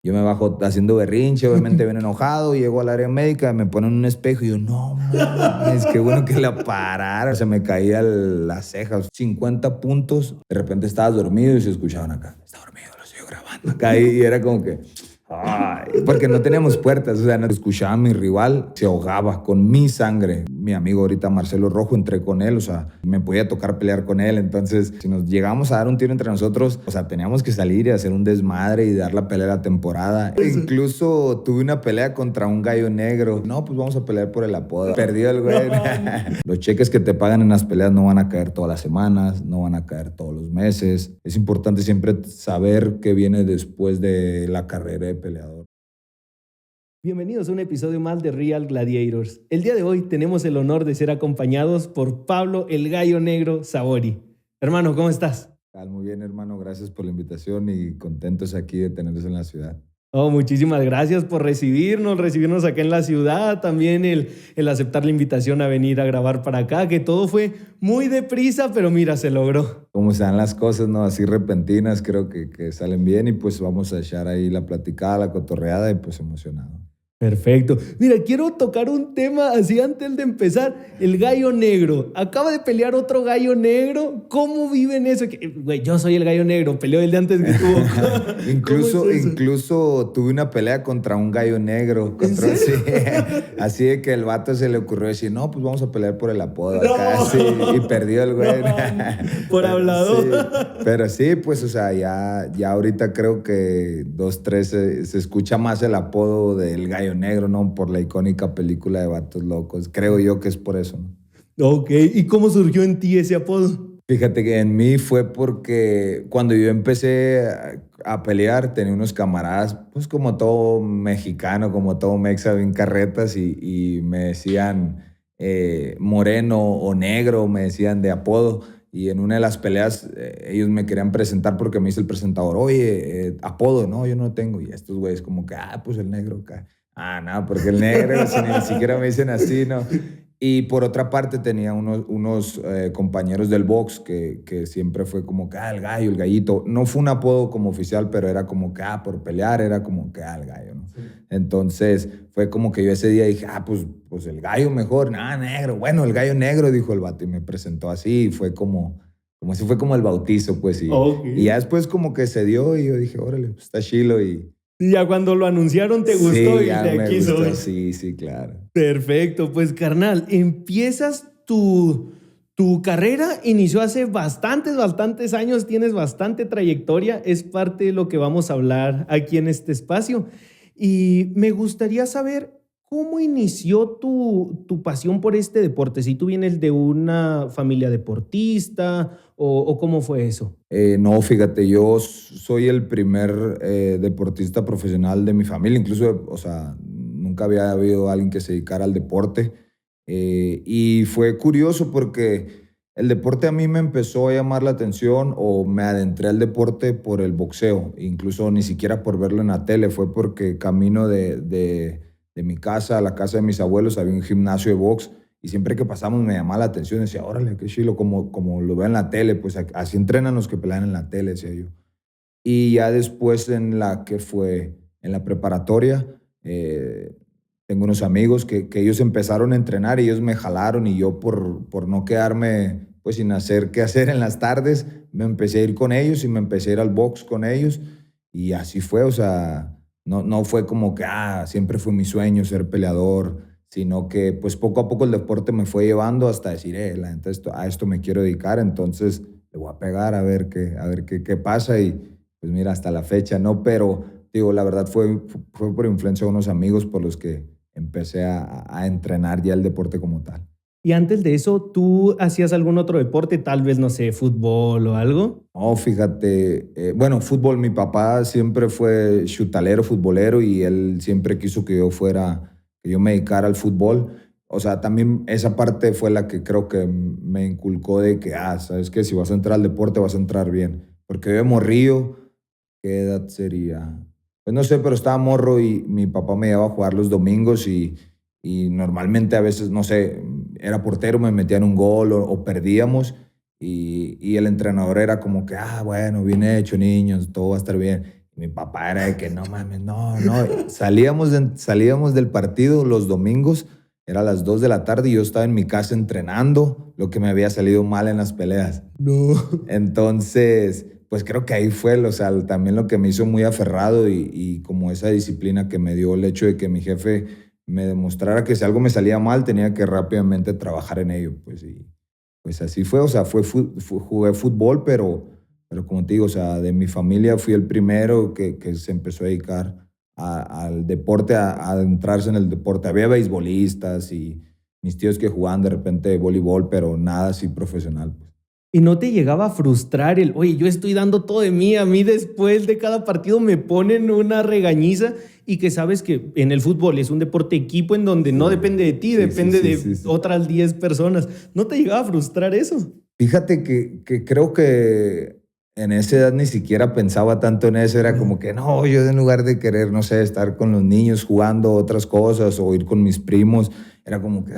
Yo me bajo haciendo berrinche, obviamente bien enojado, llego al área médica, me ponen un espejo y yo, no mames, qué bueno que la pararon. Se me caía las cejas, 50 puntos. De repente estabas dormido y se escuchaban acá, está dormido, lo sigo grabando acá. Y era como que, ay, porque no teníamos puertas, o sea, no escuchaba a mi rival, se ahogaba con mi sangre. Mi amigo ahorita Marcelo Rojo, entré con él, o sea, me podía tocar pelear con él. Entonces, si nos llegamos a dar un tiro entre nosotros, o sea, teníamos que salir y hacer un desmadre y dar la pelea de la temporada. Incluso tuve una pelea contra un gallo negro. No, pues vamos a pelear por el apodo. Perdió el güey. Los cheques que te pagan en las peleas no van a caer todas las semanas, no van a caer todos los meses. Es importante siempre saber qué viene después de la carrera de peleador. Bienvenidos a un episodio más de Real Gladiators. El día de hoy tenemos el honor de ser acompañados por Pablo el Gallo Negro Sabori. Hermano, ¿cómo estás? Muy bien, hermano. Gracias por la invitación y contentos aquí de tenerlos en la ciudad. Oh, muchísimas gracias por recibirnos acá en la ciudad, también el aceptar la invitación a venir a grabar para acá, que todo fue muy deprisa, pero mira, se logró. Como se dan las cosas, ¿no? Así repentinas, creo que salen bien y pues vamos a echar ahí la platicada, la cotorreada y pues emocionado. Perfecto. Mira, quiero tocar un tema así antes de empezar. El gallo negro. Acaba de pelear otro gallo negro. ¿Cómo viven eso? Güey, yo soy el gallo negro. Peleó el de antes que tú. Incluso tuve una pelea contra un gallo negro. ¿En serio? Así de que el vato se le ocurrió decir, no, pues vamos a pelear por el apodo acá. Sí, y perdió el güey. No, por hablador. Sí, pero sí, pues, o sea, ya ahorita creo que 2, 3 se escucha más el apodo del gallo negro, ¿no? Por la icónica película de Vatos Locos. Creo yo que es por eso, ¿no? Ok, ¿y cómo surgió en ti ese apodo? Fíjate que en mí fue porque cuando yo empecé a pelear tenía unos camaradas, pues como todo mexicano, como todo mexa, bien carretas y me decían moreno o negro, me decían de apodo. Y en una de las peleas ellos me querían presentar porque me dice el presentador, oye, apodo, no, yo no tengo. Y estos güeyes como que, pues el negro acá. No, porque el negro, si ni siquiera me dicen así, ¿no? Y por otra parte tenía unos compañeros del box que siempre fue como que, el gallo, el gallito. No fue un apodo como oficial, pero era como que, por pelear, era como que, el gallo, ¿no? Sí. Entonces fue como que yo ese día dije, pues el gallo mejor, negro. Bueno, el gallo negro, dijo el vato, y me presentó así, y fue como si fue como el bautizo, pues. Y ya después como que se dio, y yo dije, órale, pues está chilo, y ya cuando lo anunciaron te gustó sí, y ya de me aquí gustó, soy. sí, claro. Perfecto, pues carnal, empiezas tu carrera, inició hace bastantes años, tienes bastante trayectoria, es parte de lo que vamos a hablar aquí en este espacio. Y me gustaría saber cómo inició tu pasión por este deporte, si tú vienes de una familia deportista o cómo fue eso. No, fíjate, yo soy el primer deportista profesional de mi familia, incluso, o sea, nunca había habido alguien que se dedicara al deporte. Y fue curioso porque el deporte a mí me empezó a llamar la atención o me adentré al deporte por el boxeo, incluso ni siquiera por verlo en la tele, fue porque camino de mi casa a la casa de mis abuelos había un gimnasio de box y siempre que pasamos me llamaba la atención, decía, órale, qué chilo, como lo veo en la tele, pues así entrenan los que pelean en la tele, decía yo. Y ya después en la preparatoria, tengo unos amigos que ellos empezaron a entrenar y ellos me jalaron y yo por no quedarme pues sin hacer qué hacer en las tardes, me empecé a ir con ellos y me empecé a ir al box con ellos y así fue, o sea, no fue como que siempre fue mi sueño ser peleador, sino que pues poco a poco el deporte me fue llevando hasta decir, la neta, a esto me quiero dedicar, entonces le voy a pegar a ver qué pasa y pues mira, hasta la fecha, ¿no? Pero digo, la verdad fue por influencia de unos amigos por los que empecé a entrenar ya el deporte como tal. Y antes de eso, ¿tú hacías algún otro deporte? Tal vez, no sé, fútbol o algo. No, fíjate, bueno, fútbol, mi papá siempre fue chutalero, futbolero y él siempre quiso que yo me dedicara al fútbol. O sea, también esa parte fue la que creo que me inculcó de que, sabes que si vas a entrar al deporte vas a entrar bien. Porque yo de morrillo, ¿qué edad sería? Pues no sé, pero estaba morro y mi papá me llevaba a jugar los domingos y normalmente a veces, no sé, era portero, me metían un gol o perdíamos y el entrenador era como que, bueno, bien hecho, niños, todo va a estar bien. Mi papá era de que no mames, no, no. Salíamos del partido los domingos, era a las 2 de la tarde y yo estaba en mi casa entrenando lo que me había salido mal en las peleas. No. Entonces, pues creo que ahí fue, o sea, también lo que me hizo muy aferrado y como esa disciplina que me dio el hecho de que mi jefe me demostrara que si algo me salía mal tenía que rápidamente trabajar en ello, pues y pues así fue, o sea, jugué fútbol, pero como te digo, o sea, de mi familia fui el primero que se empezó a dedicar al deporte, a adentrarse en el deporte. Había beisbolistas y mis tíos que jugaban de repente voleibol, pero nada así profesional, pues. ¿Y no te llegaba a frustrar el, oye, yo estoy dando todo de mí, a mí después de cada partido me ponen una regañiza y que sabes que en el fútbol es un deporte equipo en donde no depende de ti, Sí, depende sí, sí, de sí, sí. otras 10 personas? ¿No te llegaba a frustrar eso? Fíjate que creo que en esa edad ni siquiera pensaba tanto en eso, era como que no, yo en lugar de querer, no sé, estar con los niños jugando otras cosas o ir con mis primos, era como que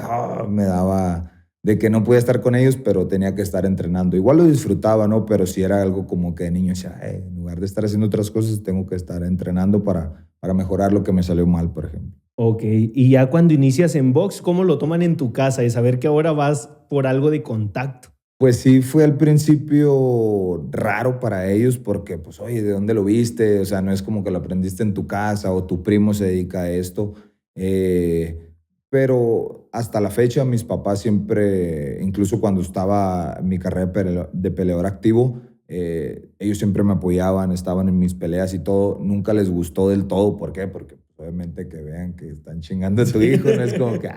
me daba de que no podía estar con ellos, pero tenía que estar entrenando. Igual lo disfrutaba, ¿no? Pero sí era algo como que de niño decía, en lugar de estar haciendo otras cosas, tengo que estar entrenando para mejorar lo que me salió mal, por ejemplo. Ok, y ya cuando inicias en box, ¿cómo lo toman en tu casa? De saber que ahora vas por algo de contacto. Pues sí, fue al principio raro para ellos porque, pues, oye, ¿de dónde lo viste? O sea, no es como que lo aprendiste en tu casa o tu primo se dedica a esto. Eh, pero hasta la fecha mis papás siempre, incluso cuando estaba en mi carrera de peleador activo, ellos siempre me apoyaban, estaban en mis peleas y todo. Nunca les gustó del todo. ¿Por qué? Porque pues, obviamente que vean que están chingando a tu hijo, no es como que,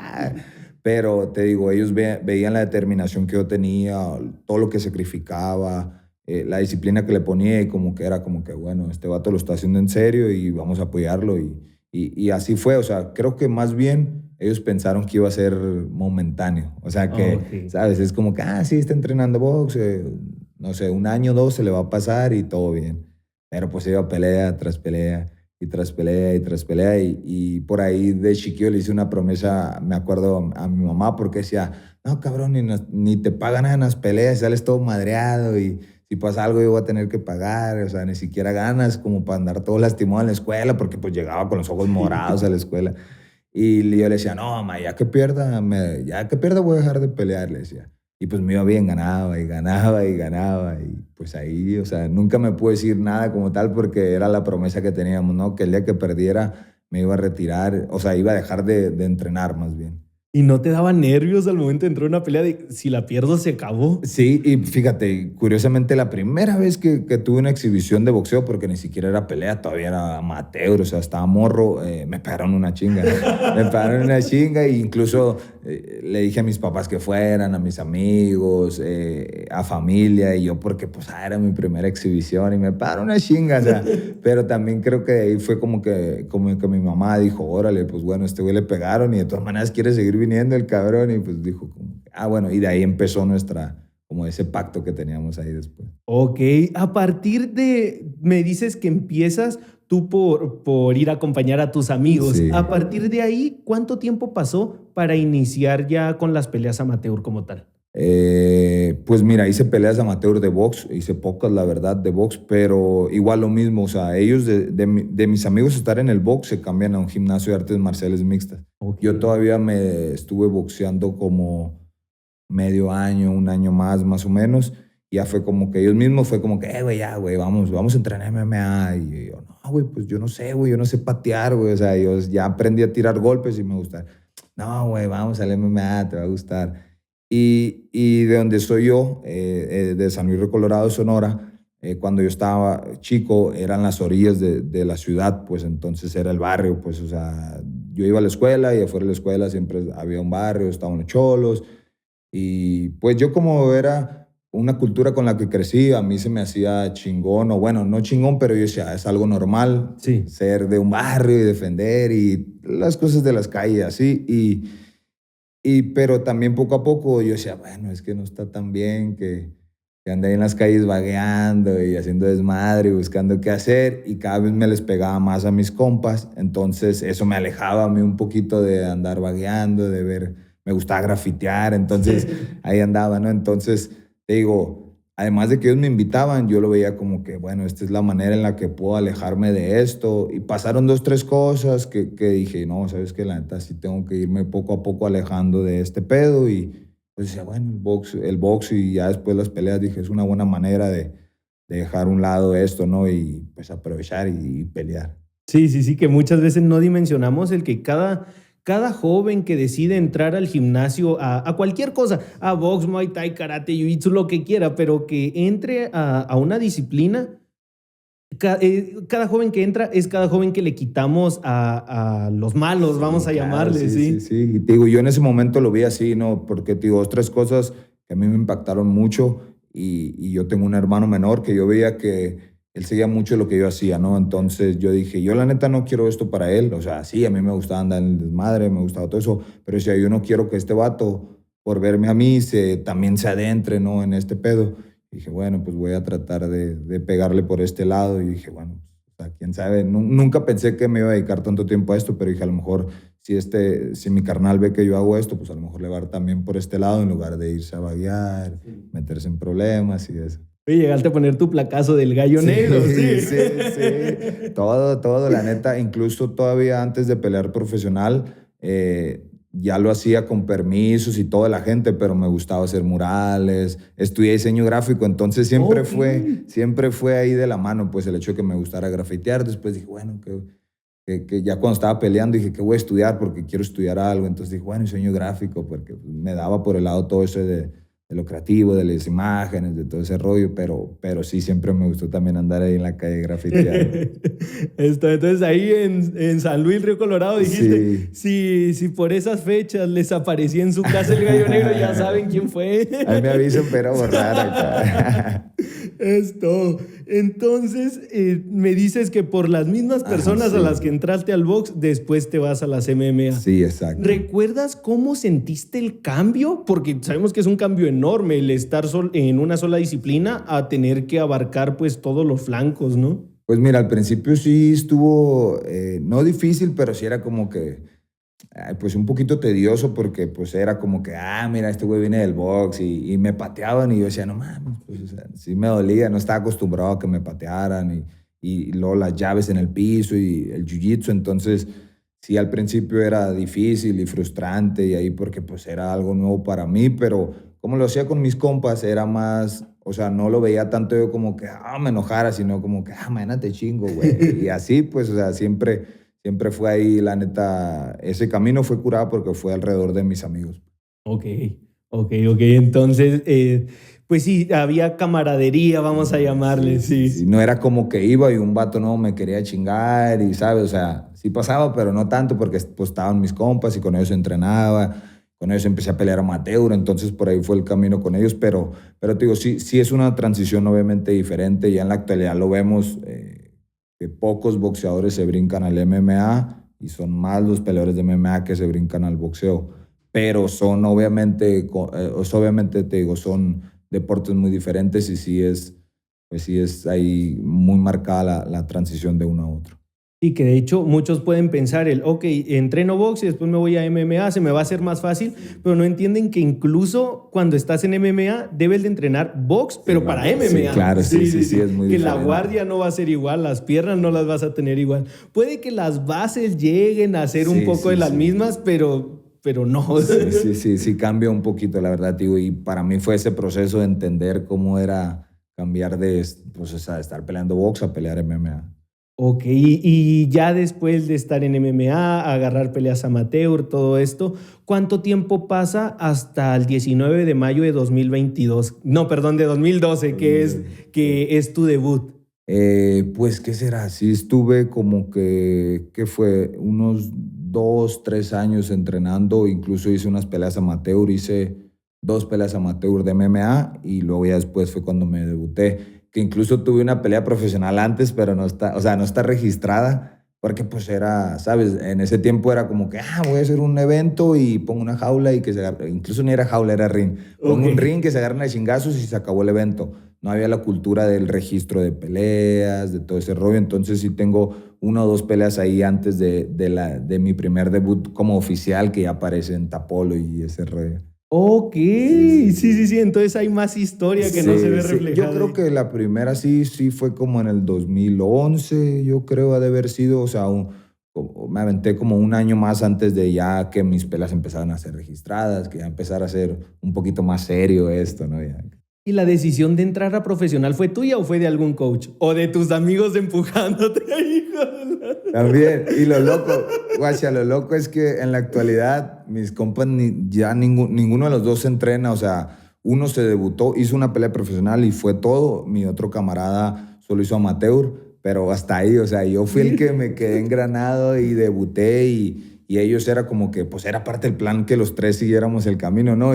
pero te digo, ellos veían la determinación que yo tenía, todo lo que sacrificaba, la disciplina que le ponía y como que era como que, bueno, este vato lo está haciendo en serio y vamos a apoyarlo. Y así fue, o sea, creo que más bien ellos pensaron que iba a ser momentáneo. O sea, Ok. que, ¿sabes? Es como que, sí, está entrenando box, no sé, un año o dos se le va a pasar y todo bien. Pero pues iba pelea tras pelea y tras pelea y tras pelea. Y por ahí de chiquillo le hice una promesa, me acuerdo a mi mamá, porque decía, no, cabrón, ni te pagan nada en las peleas, sales todo madreado y si pasa algo yo voy a tener que pagar, o sea, ni siquiera ganas como para andar todo lastimado en la escuela, porque pues llegaba con los ojos morados a la escuela. Y yo le decía, no, mamá, ya que pierda voy a dejar de pelear, le decía. Y pues me iba bien, ganaba y ganaba y ganaba. Y pues ahí, o sea, nunca me pude decir nada como tal porque era la promesa que teníamos, ¿no? Que el día que perdiera me iba a retirar, o sea, iba a dejar de entrenar más bien. ¿Y no te daba nervios al momento de entrar a una pelea de si la pierdo se acabó? Sí, y fíjate, curiosamente la primera vez que tuve una exhibición de boxeo, porque ni siquiera era pelea, todavía era amateur, o sea, estaba morro, me pegaron una chinga. Me pegaron una chinga e incluso le dije a mis papás que fueran, a mis amigos, a familia, y yo porque pues era mi primera exhibición y me pegaron una chinga, o sea, pero también creo que ahí fue como que mi mamá dijo, órale, pues bueno, este güey le pegaron y de todas maneras quiere seguir viniendo el cabrón y pues dijo como, bueno, y de ahí empezó como ese pacto que teníamos ahí después. Ok, a partir de, me dices que empiezas tú por ir a acompañar a tus amigos. Sí. A partir de ahí, ¿cuánto tiempo pasó para iniciar ya con las peleas amateur como tal? Pues mira, hice peleas amateur de box, hice pocas, la verdad, de box, pero igual lo mismo, o sea, ellos de mis amigos estar en el box se cambian a un gimnasio de artes marciales mixtas. Ok. Yo todavía me estuve boxeando como medio año, un año más o menos. Y ya fue como que ellos mismos fue como que, güey, ya, güey, vamos a entrenar MMA. Y yo, no, güey, pues yo no sé, güey, yo no sé patear, güey. O sea, yo ya aprendí a tirar golpes y me gusta. No, güey, vamos al MMA, te va a gustar. Y de donde soy yo, de San Luis Río Colorado, Sonora, cuando yo estaba chico, eran las orillas de la ciudad, pues entonces era el barrio, pues, o sea, yo iba a la escuela y afuera de la escuela siempre había un barrio, estaban los cholos, y pues yo como era una cultura con la que crecí, a mí se me hacía chingón, o bueno, no chingón, pero yo decía, es algo normal Sí. ser de un barrio y defender y las cosas de las calles así. Pero también poco a poco yo decía, bueno, es que no está tan bien que ande ahí en las calles vagueando y haciendo desmadre y buscando qué hacer y cada vez me les pegaba más a mis compas, entonces eso me alejaba a mí un poquito de andar vagueando, de ver, me gustaba grafitear, entonces ahí andaba, ¿no? Entonces, te digo, además de que ellos me invitaban, yo lo veía como que, bueno, esta es la manera en la que puedo alejarme de esto. Y pasaron 2, 3 cosas que dije, no, sabes que la neta sí tengo que irme poco a poco alejando de este pedo. Y pues decía, bueno, el box y ya después las peleas, dije, es una buena manera de dejar a un lado esto, ¿no? Y pues aprovechar y pelear. Sí, sí, sí, que muchas veces no dimensionamos el que cada joven que decide entrar al gimnasio a cualquier cosa, a box, muay thai, karate, jiu-jitsu, lo que quiera, pero que entre a una disciplina, cada joven que entra es cada joven que le quitamos a los malos, vamos Sí, a claro, llamarle, sí, sí, ¿sí? sí. Y te digo, yo en ese momento lo vi así, ¿no? Porque te digo, 2, 3 cosas que a mí me impactaron mucho y yo tengo un hermano menor que yo veía que él seguía mucho lo que yo hacía, ¿no? Entonces yo dije, yo la neta no quiero esto para él. O sea, sí, a mí me gustaba andar en el desmadre, me gustaba todo eso, pero decía, yo no quiero que este vato, por verme a mí, también se adentre, ¿no? En este pedo. Y dije, bueno, pues voy a tratar de pegarle por este lado. Y dije, bueno, o sea, quién sabe, nunca pensé que me iba a dedicar tanto tiempo a esto, pero dije, a lo mejor si mi carnal ve que yo hago esto, pues a lo mejor le va a dar también por este lado en lugar de irse a vaguear, meterse en problemas y eso. Oye, llegaste a poner tu placazo del gallo Sí, negro, sí. sí, sí. Todo, todo, la neta, incluso todavía antes de pelear profesional, ya lo hacía con permisos y toda la gente, pero me gustaba hacer murales, estudié diseño gráfico, entonces Ok. siempre fue ahí de la mano, pues el hecho de que me gustara grafitear. Después dije, bueno, que ya cuando estaba peleando dije que voy a estudiar porque quiero estudiar algo. Entonces dije, bueno, diseño gráfico, porque me daba por el lado todo eso de lo creativo, de las imágenes, de todo ese rollo, pero sí, siempre me gustó también andar ahí en la calle grafiteando. Entonces ahí en San Luis, Río Colorado, dijiste, Sí. si por esas fechas les aparecía en su casa el gallo negro, ya saben quién fue. Ahí me avisan, pero borrar acá. Esto. Entonces, me dices que por las mismas Ajá, personas a las sí. que entraste al box, después te vas a las MMA. Sí, exacto. ¿Recuerdas cómo sentiste el cambio? Porque sabemos que es un cambio enorme el estar en una sola disciplina a tener que abarcar pues todos los flancos, ¿no? Pues mira, al principio sí estuvo, no difícil, pero sí era como que, ay, pues un poquito tedioso porque pues era como que, mira, este güey viene del box y me pateaban y yo decía, no mames, pues o sea, sí me dolía, no estaba acostumbrado a que me patearan y luego las llaves en el piso y el jiu-jitsu, entonces sí al principio era difícil y frustrante y ahí porque pues era algo nuevo para mí, pero como lo hacía con mis compas era más, o sea, no lo veía tanto yo como que, me enojara, sino como que, mañana te chingo, güey, y así pues, o sea, siempre fue ahí, la neta, ese camino fue curado porque fue alrededor de mis amigos. Ok, ok. Entonces, pues sí, había camaradería, vamos a llamarle, Sí, sí, sí. sí. No era como que iba y un vato no me quería chingar y, ¿sabes? O sea, sí pasaba, pero no tanto porque pues, estaban mis compas y con ellos entrenaba, con ellos empecé a pelear amateur, entonces por ahí fue el camino con ellos, pero te digo, sí es una transición obviamente diferente, ya en la actualidad lo vemos, que pocos boxeadores se brincan al MMA y son más los peleadores de MMA que se brincan al boxeo, pero son obviamente, obviamente te digo, son deportes muy diferentes y pues sí es ahí muy marcada la transición de uno a otro. Y que de hecho muchos pueden pensar ok, entreno box y después me voy a MMA, se me va a hacer más fácil, pero no entienden que incluso cuando estás en MMA debes de entrenar box, pero Sí, para MMA. sí, claro, sí, es muy Que la diferente. guardia no va a ser igual, las piernas no las vas a tener igual. Puede que las bases lleguen a ser un Sí, poco de sí, las sí. mismas, pero no. Sí, cambia un poquito, la verdad, digo, y para mí fue ese proceso de entender cómo era cambiar pues, o sea, de estar peleando box a pelear MMA. Ok, y ya después de estar en MMA, agarrar peleas amateur, todo esto, ¿cuánto tiempo pasa hasta el 19 de mayo de 2022? No, perdón, de 2012, que es tu debut. Pues, ¿qué será? Sí estuve como que, ¿qué fue? Unos 2, 3 años entrenando, incluso hice unas peleas amateur, hice 2 peleas amateur de MMA y luego ya después fue cuando me debuté, que incluso tuve una pelea profesional antes, pero no está, o sea, no está registrada, porque pues era, ¿sabes? En ese tiempo era como que, voy a hacer un evento y pongo una jaula y que se agarre, incluso ni era jaula, era ring. Pongo un Ok. ring que se agarren a chingazos y se acabó el evento. No había la cultura del registro de peleas, de todo ese rollo. Entonces sí tengo 1 o 2 peleas ahí antes de mi primer debut como oficial que ya aparece en Tapolo y ese rollo. Ok, Sí, sí, sí. sí. Entonces hay más historia que no se Sí, ve sí. Yo reflejada creo ahí. que la primera sí fue como en el 2011, yo creo ha de haber sido, o sea, me aventé como un año más antes de ya que mis pelas empezaran a ser registradas, que ya empezara a ser un poquito más serio esto, ¿no? Ya. ¿Y la decisión de entrar a profesional fue tuya o fue de algún coach? ¿O de tus amigos empujándote? Hijo de También, y lo loco, guacha, lo loco es que en la actualidad mis compas ya ninguno de los dos se entrena, o sea, uno se debutó, hizo una pelea profesional y fue todo, mi otro camarada solo hizo amateur, pero hasta ahí, o sea, yo fui el que me quedé engranado y debuté y ellos era como que, pues era parte del plan que los tres siguiéramos el camino, ¿no?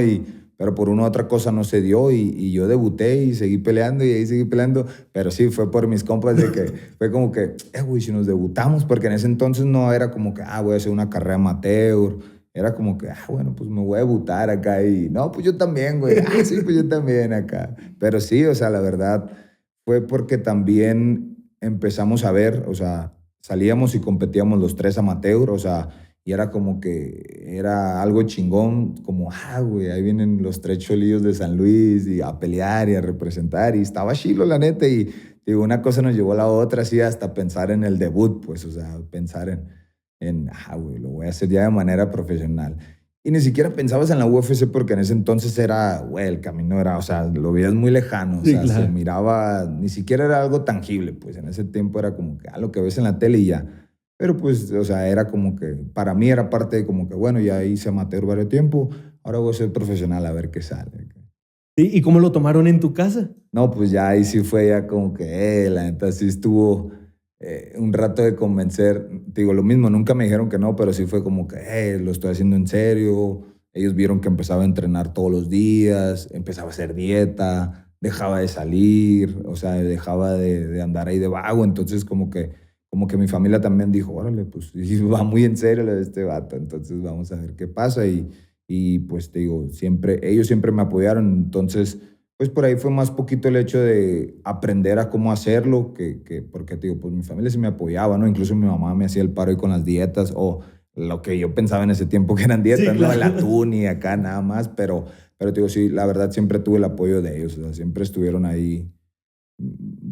Pero por una u otra cosa no se dio y yo debuté y seguí peleando y ahí seguí peleando, pero sí, fue por mis compas de que fue como que, güey, si nos debutamos, porque en ese entonces no era como que, voy a hacer una carrera amateur, era como que, bueno, pues me voy a debutar acá y, no, pues yo también, güey, sí, pues yo también acá. Pero sí, o sea, la verdad fue porque también empezamos a ver, o sea, salíamos y competíamos los tres amateur, o sea, y era como que era algo chingón, como, güey, ahí vienen los tres cholillos de San Luis y a pelear y a representar. Y estaba chilo, la neta. Y digo, una cosa nos llevó a la otra, así hasta pensar en el debut, pues, o sea, pensar güey, lo voy a hacer ya de manera profesional. Y ni siquiera pensabas en la UFC porque en ese entonces era, güey, el camino era, o sea, lo veías muy lejano, o Sí, sea, se claro. miraba, ni siquiera era algo tangible, pues en ese tiempo era como que, lo que ves en la tele y ya. Pero pues, o sea, era como que, para mí era parte de como que, bueno, ya hice amateur varios tiempo, ahora voy a ser profesional a ver qué sale. Sí, ¿y cómo lo tomaron en tu casa? No, pues ya ahí sí fue ya como que, la neta sí estuvo un rato de convencer. Digo, lo mismo, nunca me dijeron que no, pero sí fue como que, lo estoy haciendo en serio. Ellos vieron que empezaba a entrenar todos los días, empezaba a hacer dieta, dejaba de salir, o sea, dejaba de andar ahí de vago. Entonces, como que mi familia también dijo, órale, pues sí, va muy en serio lo de este vato, entonces vamos a ver qué pasa. Y pues te digo, ellos siempre me apoyaron, entonces pues por ahí fue más poquito el hecho de aprender a cómo hacerlo, porque te digo, pues mi familia sí me apoyaba, ¿no? Incluso mi mamá me hacía el paro ahí con las dietas o lo que yo pensaba en ese tiempo que eran Sí, dietas, ¿no? El claro. atún y acá nada más, pero te digo, sí, la verdad siempre tuve el apoyo de ellos, o sea, siempre estuvieron ahí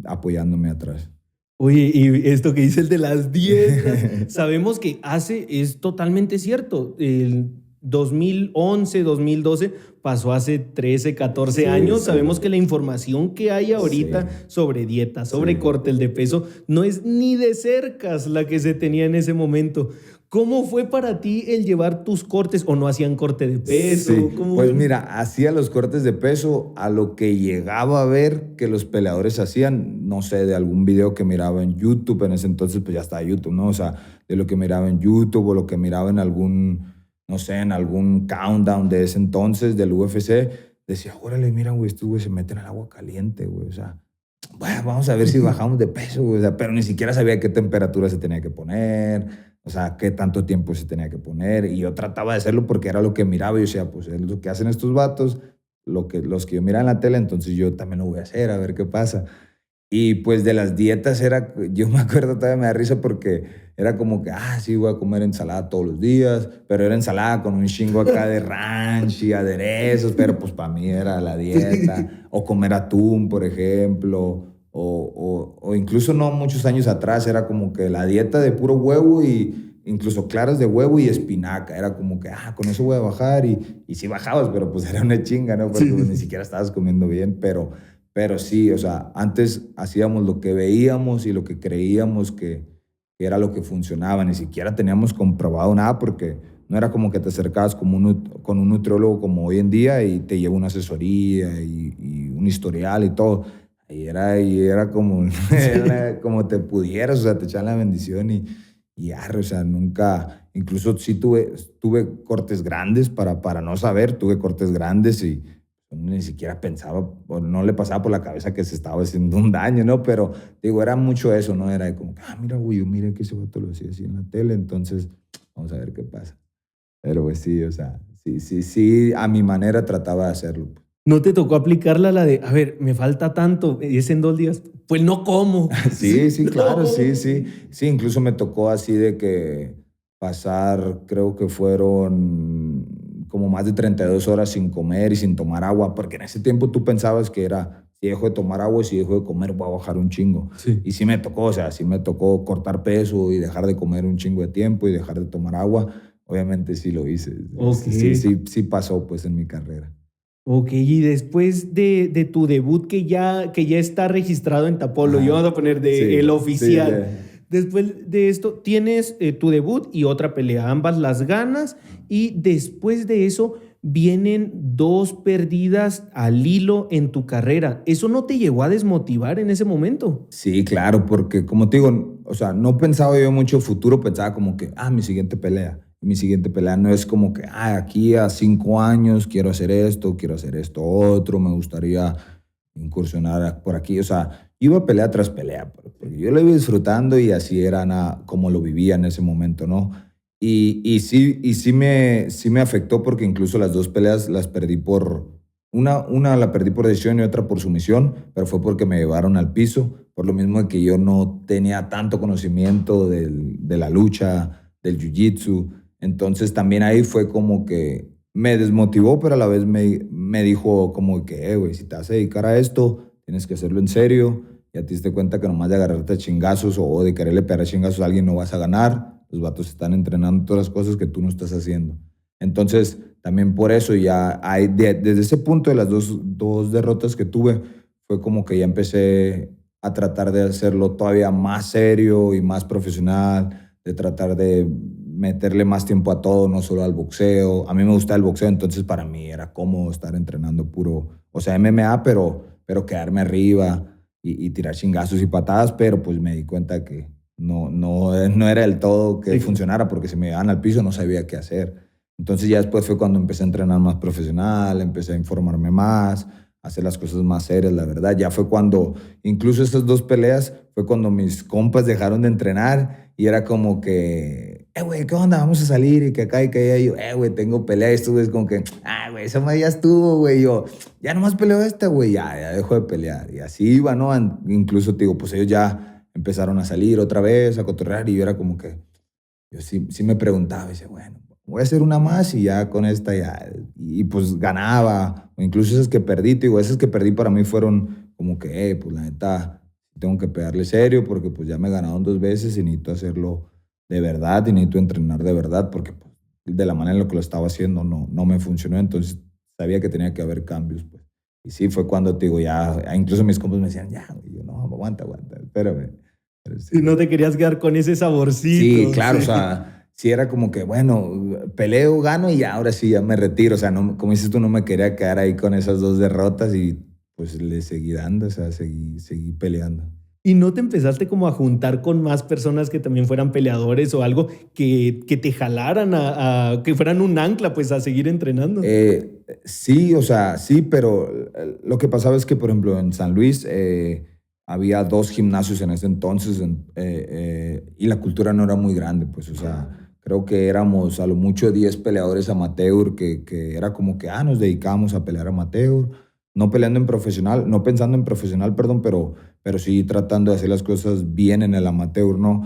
apoyándome atrás. Oye, y esto que dice el de las dietas, sabemos que es totalmente cierto. El 2011, 2012 pasó hace 13, 14 Sí, años. sí, Sabemos que la información que hay sí, ahorita sobre dieta, sobre sí. corte de peso, no es ni de cerca la que se tenía en ese momento. ¿Cómo fue para ti el llevar tus cortes o no hacían corte de Sí, peso? ¿Cómo pues era? mira, hacía los cortes de peso a lo que llegaba a ver que los peleadores hacían, no sé, de algún video que miraba en YouTube, en ese entonces pues ya estaba YouTube, ¿no? O sea, de lo que miraba en YouTube o lo que miraba en algún, no sé, en algún countdown de ese entonces del UFC, decía, órale, mira, güey, estos güey se meten al agua caliente, güey, o sea, bueno, vamos a ver si bajamos de peso, güey, o sea, pero ni siquiera sabía qué temperatura se tenía que poner, o sea, qué tanto tiempo se tenía que poner. Y yo trataba de hacerlo porque era lo que miraba y yo decía, pues es lo que hacen estos vatos, los que yo miraba en la tele, entonces yo también lo voy a hacer, a ver qué pasa. Y pues de las dietas era, yo me acuerdo todavía me da risa porque era como que, sí, voy a comer ensalada todos los días, pero era ensalada con un chingo acá de ranch y aderezos, pero pues para mí era la Sí. dieta, o comer atún, por ejemplo, o incluso no muchos años atrás era como que la dieta de puro huevo y incluso claras de huevo y espinaca, era como que, con eso voy a bajar y sí bajabas, pero pues era una chinga, ¿no? Porque pues, ni Sí. siquiera estabas comiendo bien, pero sí, o sea, antes hacíamos lo que veíamos y lo que creíamos que era lo que funcionaba. Ni siquiera teníamos comprobado nada porque no era como que te acercabas como con un nutriólogo como hoy en día y te lleva una asesoría y un historial y todo. Y era como, como te pudieras, o sea, te echaban la bendición y arre, o sea, nunca, incluso sí tuve cortes grandes para no saber, tuve cortes grandes y uno ni siquiera pensaba, o no le pasaba por la cabeza que se estaba haciendo un daño, ¿no? Pero digo, era mucho eso, ¿no? Era de como, mira, güey, mira que ese vato lo hacía así en la tele, entonces vamos a ver qué pasa. Pero pues sí, o sea, sí, a mi manera trataba de hacerlo. ¿No te tocó aplicarla la de, a ver, me falta tanto, y es en 2 días? Pues no como. Sí, sí, claro, sí, No. sí. Sí, incluso me tocó así de que pasar, creo que fueron como más de 32 horas sin comer y sin tomar agua, porque en ese tiempo tú pensabas que era, si dejo de tomar agua y si dejo de comer voy a bajar un chingo. Sí. Y sí me tocó, o sea, sí me tocó cortar peso y dejar de comer un chingo de tiempo y dejar de tomar agua. Obviamente sí lo hice. Ok. Sí pasó pues en mi carrera. Ok, y después de tu debut que ya está registrado en Tapolo, y Ajá. vamos a poner de Sí, el sí, oficial. Después de esto, tienes tu debut y otra pelea, ambas las ganas, y después de eso vienen 2 perdidas al hilo en tu carrera. ¿Eso no te llegó a desmotivar en ese momento? Sí, claro, porque como te digo, o sea, no pensaba yo mucho futuro, pensaba como que, mi siguiente pelea. Mi siguiente pelea no es como que, aquí a 5 años quiero hacer esto, otro, me gustaría incursionar por aquí. O sea, iba pelea tras pelea, porque yo lo iba disfrutando y así era como lo vivía en ese momento, ¿no? Sí me afectó porque incluso las 2 peleas las perdí una la perdí por decisión y otra por sumisión, pero fue porque me llevaron al piso, por lo mismo de que yo no tenía tanto conocimiento de la lucha, del jiu-jitsu. Entonces también ahí fue como que me desmotivó, pero a la vez me dijo como que, güey, si te vas a dedicar a esto, tienes que hacerlo en serio. Ya te diste cuenta que nomás de agarrarte a chingazos o de quererle pegar a chingazos a alguien no vas a ganar. Los vatos están entrenando todas las cosas que tú no estás haciendo. Entonces, también por eso ya desde ese punto de las dos derrotas que tuve, fue como que ya empecé a tratar de hacerlo todavía más serio y más profesional, de tratar de meterle más tiempo a todo, no solo al boxeo. A mí me gusta el boxeo, entonces para mí era cómodo estar entrenando puro, o sea, MMA, pero quedarme arriba y tirar chingazos y patadas, pero pues me di cuenta que no era del todo que Sí. funcionara, porque si me llevaban al piso no sabía qué hacer. Entonces ya después fue cuando empecé a entrenar más profesional, empecé a informarme más, a hacer las cosas más serias, la verdad. Ya fue cuando, incluso estas 2 peleas, fue cuando mis compas dejaron de entrenar y era como que, güey, ¿qué onda? Vamos a salir y que acá y que allá. Y yo, güey, tengo pelea. Y esto es como que, güey, esa madre ya estuvo, güey. Yo, ya nomás peleo esta, güey, ya dejo de pelear. Y así iba, ¿no? Incluso, te digo, pues ellos ya empezaron a salir otra vez, a cotorrear y yo era como que, yo sí me preguntaba y decía, bueno, voy a hacer una más y ya con esta ya. Y pues ganaba. O incluso esas que perdí, te digo, esas que perdí para mí fueron como que, pues la neta, tengo que pegarle serio porque pues ya me ganaron 2 veces y necesito hacerlo de verdad y necesito entrenar de verdad porque pues, de la manera en la que lo estaba haciendo no me funcionó. Entonces sabía que tenía que haber cambios, pues. Y sí, fue cuando, te digo, ya, incluso mis compas me decían, ya, güey, yo no, aguanta, espérame. Pero sí. Si no te querías quedar con ese Sí, saborcito. claro, o Sí. sea, sí era como que, bueno, peleo, gano y ya, ahora sí ya me retiro. O sea, no, como dices tú, no me quería quedar ahí con esas 2 derrotas y pues le seguí dando, o sea, seguí peleando. ¿Y no te empezaste como a juntar con más personas que también fueran peleadores o algo que te jalaran que fueran un ancla pues a seguir entrenando? Sí, o sea, sí, pero lo que pasaba es que, por ejemplo, en San Luis había 2 gimnasios en ese entonces y la cultura no era muy grande, pues, o sea, creo que éramos a lo mucho 10 peleadores amateur que era como que, nos dedicamos a pelear amateur, no peleando en profesional, no pensando en profesional, perdón, pero sí tratando de hacer las cosas bien en el amateur, ¿no?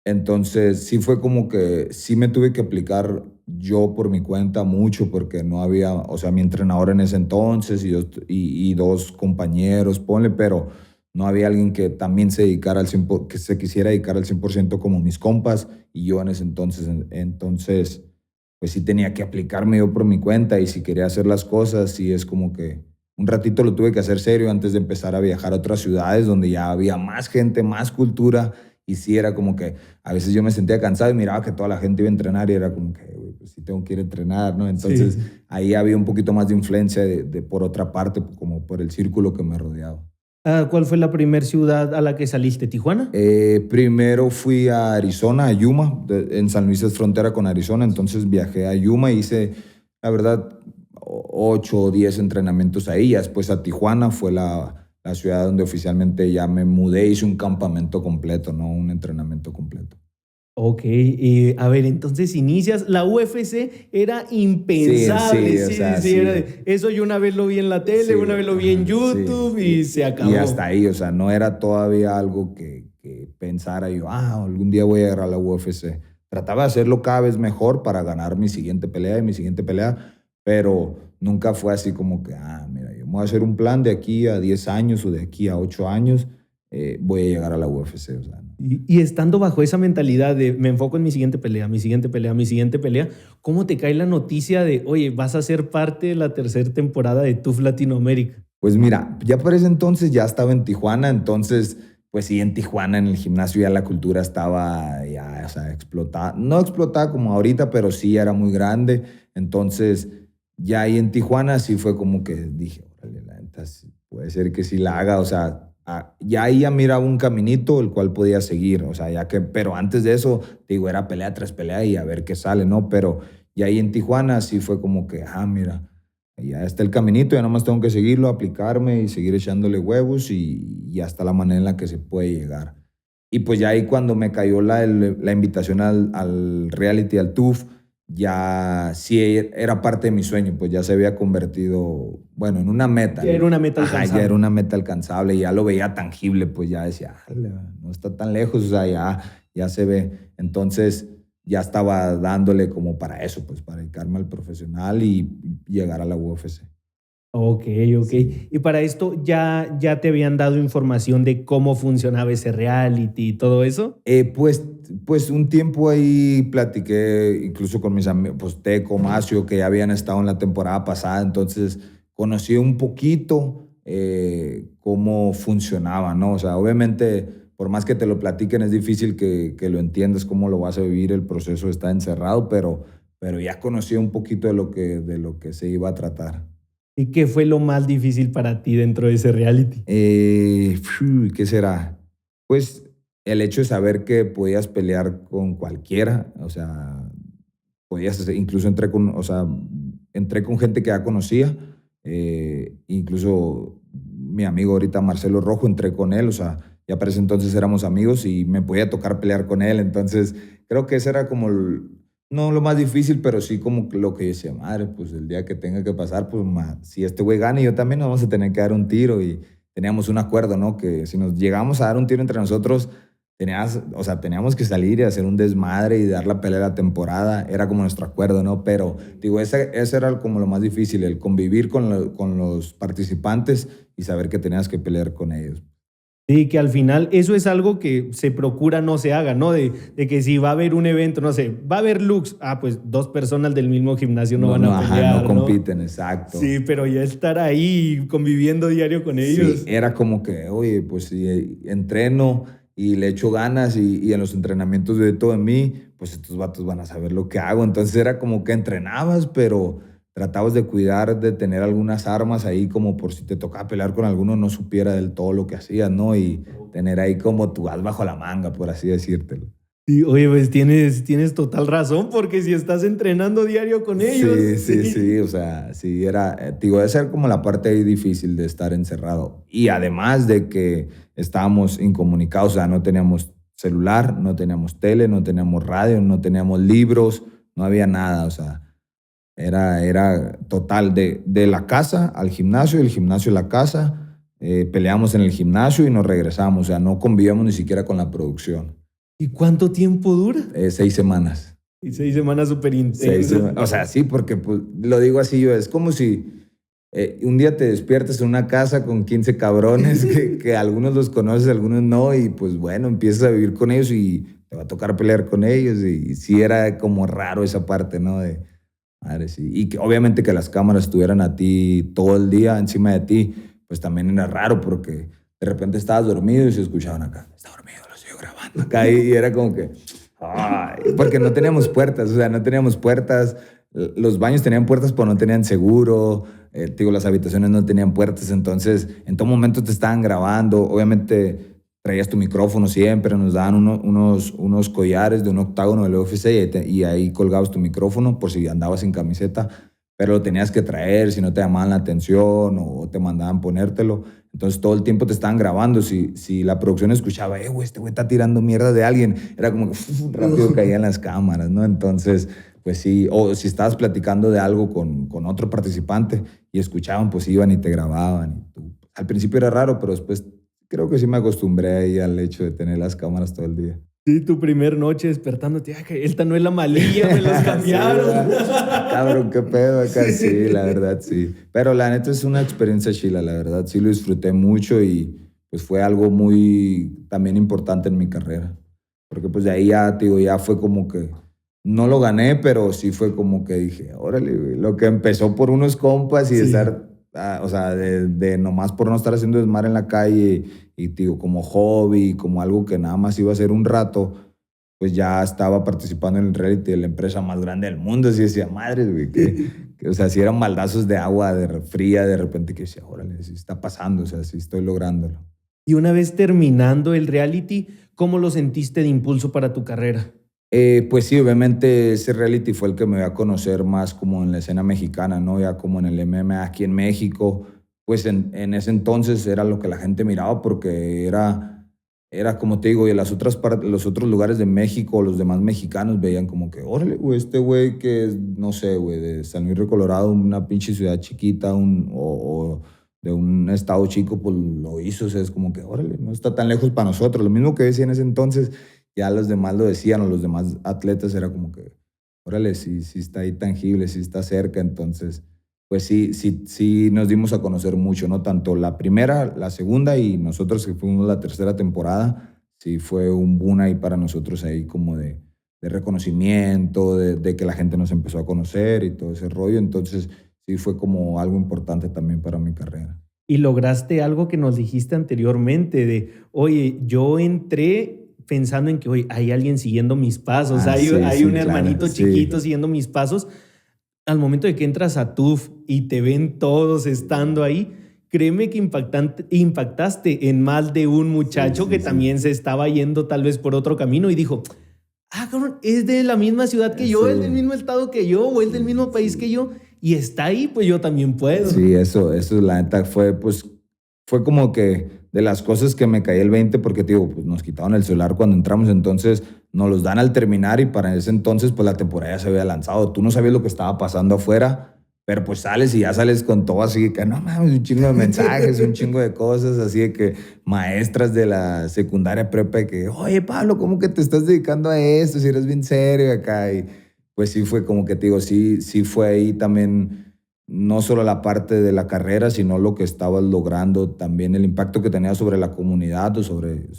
Entonces, sí fue como que sí me tuve que aplicar yo por mi cuenta mucho porque no había, o sea, mi entrenador en ese entonces y 2 compañeros, ponle, pero no había alguien que también se dedicara que se quisiera dedicar al 100% como mis compas y yo en ese entonces. Entonces, pues sí tenía que aplicarme yo por mi cuenta y si quería hacer las cosas, sí es como que un ratito lo tuve que hacer serio antes de empezar a viajar a otras ciudades donde ya había más gente, más cultura y sí era como que a veces yo me sentía cansado y miraba que toda la gente iba a entrenar y era como que, güey, pues sí tengo que ir a entrenar, ¿no? Entonces Sí. ahí había un poquito más de influencia por otra parte, como por el círculo que me rodeaba. ¿Cuál fue la primera ciudad a la que saliste? ¿Tijuana? Primero fui a Arizona, a Yuma, en San Luis es frontera con Arizona, entonces viajé a Yuma y hice, la verdad, 8 o 10 entrenamientos ahí. Ya después a Tijuana fue la ciudad donde oficialmente ya me mudé, hice un campamento completo, ¿no? Un entrenamiento completo. Ok, a ver, entonces inicias, la UFC era Sí, impensable, sí, o sí, sí, sea, sí, sí. eso yo una vez lo vi en la tele, Sí, una vez lo vi en ajá, YouTube sí. y se Y hasta acabó. ahí, o sea, no era todavía algo que pensara yo, algún día voy a llegar a la UFC. trataba de hacerlo cada vez mejor para ganar mi siguiente pelea y mi siguiente pelea, pero nunca fue así como que, mira, yo me voy a hacer un plan de aquí a 10 años o de aquí a 8 años, voy a llegar a la UFC. O sea, ¿no? Y estando bajo esa mentalidad de me enfoco en mi siguiente pelea, mi siguiente pelea, mi siguiente pelea, ¿cómo te cae la noticia de, oye, vas a ser parte de la tercera temporada de TUF Latinoamérica? Pues mira, ya por ese entonces ya estaba en Tijuana, entonces, pues sí, en Tijuana, en el gimnasio ya la cultura estaba ya, o sea, explotada. No explotada como ahorita, pero sí era muy grande. Entonces, ya ahí en Tijuana sí fue como que dije, órale, la neta, sí, puede ser que sí la haga. O sea, ya ahí ya miraba un caminito el cual podía seguir. O sea, ya que, pero antes de eso, te digo, era pelea tras pelea y a ver qué sale, ¿no? Pero ya ahí en Tijuana sí fue como que, mira, ya está el caminito, ya nomás tengo que seguirlo, aplicarme y seguir echándole huevos y ya está la manera en la que se puede llegar. Y pues ya ahí cuando me cayó la invitación al reality, al TUF, ya sí era parte de mi sueño, pues ya se había convertido, bueno, en una meta. Ya era una meta Ajá, alcanzable. ya era una meta alcanzable, ya lo veía tangible, pues ya decía, no está tan lejos, o sea, ya se ve. Entonces ya estaba dándole como para eso, pues para dedicarme al profesional y llegar a la UFC. Ok, ok. Sí. Y para esto ya te habían dado información de cómo funcionaba ese reality y todo eso. Pues un tiempo ahí platiqué incluso con mis amigos, pues Teco, Macio, que ya habían estado en la temporada pasada, entonces conocí un poquito cómo funcionaba, ¿no? O sea, obviamente, por más que te lo platiquen, es difícil que lo entiendas cómo lo vas a vivir, el proceso está encerrado, pero ya conocí un poquito de lo que se iba a tratar. ¿Y qué fue lo más difícil para ti dentro de ese reality? ¿Qué será? Pues el hecho de saber que podías pelear con cualquiera, o sea, incluso o sea, entré con gente que ya conocía, incluso mi amigo ahorita Marcelo Rojo, entré con él, o sea, ya para ese entonces éramos amigos y me podía tocar pelear con él, entonces creo que ese era como, no lo más difícil, pero sí como lo que yo decía, madre, pues el día que tenga que pasar, pues si este güey gana, yo también nos vamos a tener que dar un tiro y teníamos un acuerdo, ¿no? Que si nos llegamos a dar un tiro entre nosotros, o sea, teníamos que salir y hacer un desmadre y dar la pelea de la temporada. Era como nuestro acuerdo, ¿no? Pero, digo, ese era como lo más difícil, el convivir con los participantes y saber que tenías que pelear con ellos. Sí, que al final eso es algo que se procura no se haga, ¿no? De que si va a haber un evento, no sé, va a haber looks, pues dos personas del mismo gimnasio no No, van no, a ajá, no pelear, ¿no? compiten, exacto. Sí, pero ya estar ahí conviviendo diario con ellos. Sí, era como que, oye, pues si entreno y le echo ganas y en los entrenamientos de todo en mí, pues estos vatos van a saber lo que hago. Entonces era como que entrenabas, pero tratabas de cuidar, de tener algunas armas ahí como por si te tocaba pelear con alguno, no supiera del todo lo que hacías, ¿no? Y tener ahí como tu as bajo la manga, por así decírtelo. Sí, oye, pues tienes total razón, porque si estás entrenando diario con ellos. Sí, sí, sí, o sea, sí, digo, debe ser como la parte ahí difícil de estar encerrado. Y además de que estábamos incomunicados, o sea, no teníamos celular, no teníamos tele, no teníamos radio, no teníamos libros, no había nada, o sea, era total de la casa al gimnasio, del gimnasio a la casa, peleamos en el gimnasio y nos regresamos, o sea, no convivíamos ni siquiera con la producción. ¿Y cuánto tiempo dura? 6 semanas. Y 6 semanas súper intensas. O sea, sí, porque pues, lo digo así yo, es como si un día te despiertas en una casa con 15 cabrones que algunos los conoces, algunos no, y pues bueno, empiezas a vivir con ellos y te va a tocar pelear con ellos, y sí era como raro esa parte, ¿no? Madre, sí. Y que obviamente que las cámaras estuvieran a ti todo el día encima de ti, pues también era raro porque de repente estabas dormido y se escuchaban acá, está dormido, lo sigo grabando acá, y era como que... porque no teníamos puertas, o sea, no teníamos puertas. Los baños tenían puertas, pero no tenían seguro. Digo, las habitaciones no tenían puertas, entonces en todo momento te estaban grabando. Obviamente traías tu micrófono siempre, nos daban unos collares de un octágono del UFC y ahí colgabas tu micrófono por si andabas sin camiseta, pero lo tenías que traer si no te llamaban la atención o te mandaban ponértelo. Entonces todo el tiempo te estaban grabando. Si la producción escuchaba, güey, este güey está tirando mierda de alguien, era como que rápido caían las cámaras, ¿no? Entonces, pues sí, o si estabas platicando de algo con otro participante y escuchaban, pues iban y te grababan. Y tú. Al principio era raro, pero después creo que sí me acostumbré ahí al hecho de tener las cámaras todo el día. Sí, tu primer noche despertándote, que esta no es la malilla, me las cambiaron. Sí, cabrón, qué pedo acá. Sí, la verdad, sí. Pero la neta es una experiencia chila, la verdad. Sí lo disfruté mucho y pues fue algo muy también importante en mi carrera. Porque pues de ahí ya, te digo, ya fue como que no lo gané, pero sí fue como que dije, órale, güey, lo que empezó por unos compas y de Sí. estar, o sea, de nomás por no estar haciendo desmadre en la calle y, digo, como hobby, como algo que nada más iba a ser un rato, pues ya estaba participando en el reality de la empresa más grande del mundo. Así decía, madre, güey, o sea, si eran baldazos de agua fría de repente, que decía, órale, sí está pasando, o sea, sí estoy lográndolo. Y una vez terminando el reality, ¿cómo lo sentiste de impulso para tu carrera? Pues sí, obviamente ese reality fue el que me dio a conocer más como en la escena mexicana, ¿no? Ya como en el MMA aquí en México, pues en ese entonces era lo que la gente miraba porque era como te digo, y en los otros lugares de México, los demás mexicanos veían como que, órale, güey, este güey que es, no sé, güey, de San Luis Río Colorado, una pinche ciudad chiquita, o de un estado chico, pues lo hizo, o sea, es como que, órale, no está tan lejos para nosotros. Lo mismo que decía en ese entonces, ya los demás lo decían, o los demás atletas, era como que, órale, sí, sí está ahí tangible, sí está cerca. Entonces, pues sí, sí, sí nos dimos a conocer mucho, ¿no? Tanto la primera, la segunda y nosotros que fuimos la tercera temporada, sí fue un boom ahí para nosotros ahí como de reconocimiento, de que la gente nos empezó a conocer y todo ese rollo. Entonces, sí fue como algo importante también para mi carrera. Y lograste algo que nos dijiste anteriormente de, oye, yo entré pensando en que, oye, hay alguien siguiendo mis pasos, Ah, sí, hay sí, un claro, hermanito sí. chiquito siguiendo mis pasos. Al momento de que entras a TUF y te ven todos estando ahí, créeme que impactaste en más de un Sí, muchacho que sí, sí. también se estaba yendo tal vez por otro camino y dijo, cabrón, es de la misma ciudad que yo, es del Sí, mismo estado que yo, o es del sí, mismo país que sí. yo, y está ahí, pues yo también puedo. Sí, eso la neta fue, pues, fue como que de las cosas que me caí el 20 porque, te digo, pues nos quitaron el celular cuando entramos, entonces nos los dan al terminar y para ese entonces, pues la temporada ya se había lanzado. Tú no sabías lo que estaba pasando afuera, pero pues sales y ya sales con todo así que, no mames, un chingo de mensajes, un chingo de cosas, así de que maestras de la secundaria prepa que, oye, Pablo, ¿cómo que te estás dedicando a esto? Si eres bien serio acá. Y pues sí fue como que, te digo, sí, sí fue ahí también no solo la parte de la carrera, sino lo que estabas logrando, también el impacto que tenía sobre la comunidad o sobre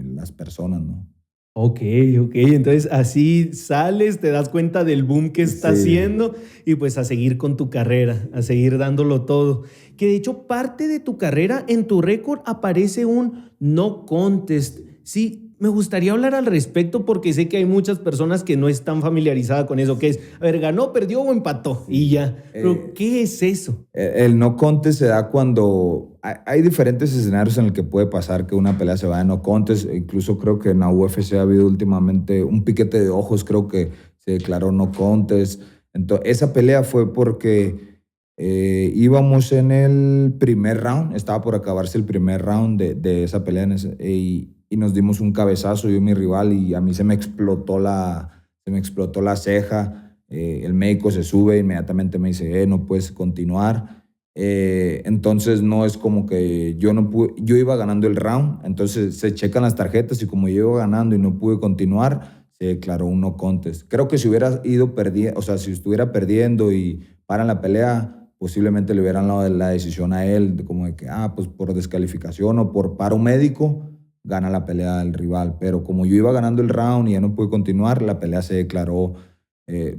las personas, ¿no? Ok, ok. Entonces así sales, te das cuenta del boom que está Sí. haciendo y pues a seguir con tu carrera, a seguir dándolo todo. Que de hecho parte de tu carrera, en tu récord aparece un no contest. Sí, me gustaría hablar al respecto porque sé que hay muchas personas que no están familiarizadas con eso, que es, a ver, ganó, perdió o empató y Sí. ya. Pero, ¿qué es eso? El no contest se da cuando hay diferentes escenarios en el que puede pasar que una pelea se vaya a no contest. Incluso creo que en la UFC ha habido últimamente un piquete de ojos, creo que se declaró no contest. Entonces, esa pelea fue porque íbamos en el primer round, estaba por acabarse el primer round de esa pelea y nos dimos un cabezazo, yo y mi rival, y a mí se me explotó la ceja. El médico se sube, inmediatamente me dice, no puedes continuar. Entonces no es como que yo no pude, yo iba ganando el round, entonces se checan las tarjetas y como yo iba ganando y no pude continuar, se declaró un no contest. Creo que si hubiera ido perdiendo, o sea, si estuviera perdiendo y paran la pelea, posiblemente le hubieran dado la decisión a él, como de que, pues por descalificación o por paro médico, gana la pelea del rival. Pero como yo iba ganando el round y ya no pude continuar, la pelea se declaró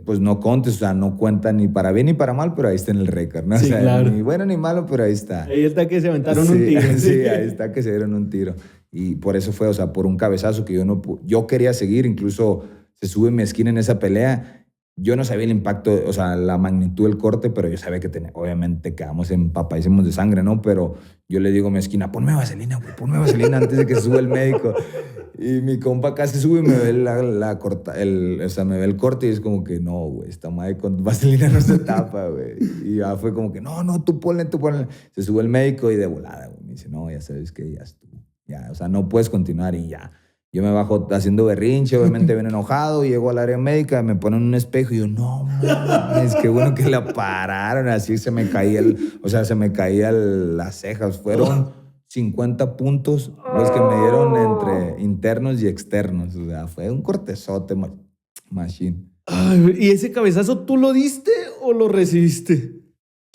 pues no contest, o sea, no cuenta ni para bien ni para mal, pero ahí está en el récord, ¿no? O Sí, sea, claro. ni bueno ni malo, pero ahí está. Ahí está que se aventaron un Sí, tiro. Sí. sí, ahí está que se dieron un tiro. Y por eso fue, o sea, por un cabezazo que yo quería seguir, incluso se sube mi esquina en esa pelea. Yo no sabía el impacto, o sea, la magnitud del corte, pero yo sabía que obviamente quedamos empapadísimos de sangre, ¿no? Pero yo le digo a mi esquina, ponme vaselina, güey, ponme vaselina antes de que suba el médico. Y mi compa casi sube y me ve o sea, me ve el corte y es como que no, güey, esta madre con vaselina no se tapa, güey. Y ya fue como que no, tú ponle, tú ponle. Se sube el médico y de volada, güey, me dice, no, ya sabes que ya estuvo. Ya, o sea, no puedes continuar y ya. Yo me bajo haciendo berrinche, obviamente bien enojado, llego al área médica, me ponen un espejo y yo, no mames, qué bueno que la pararon, así se me caía las cejas, fueron 50 puntos los que me dieron entre internos y externos. O sea, fue un cortezote, machine. Ay, ¿y ese cabezazo tú lo diste o lo recibiste?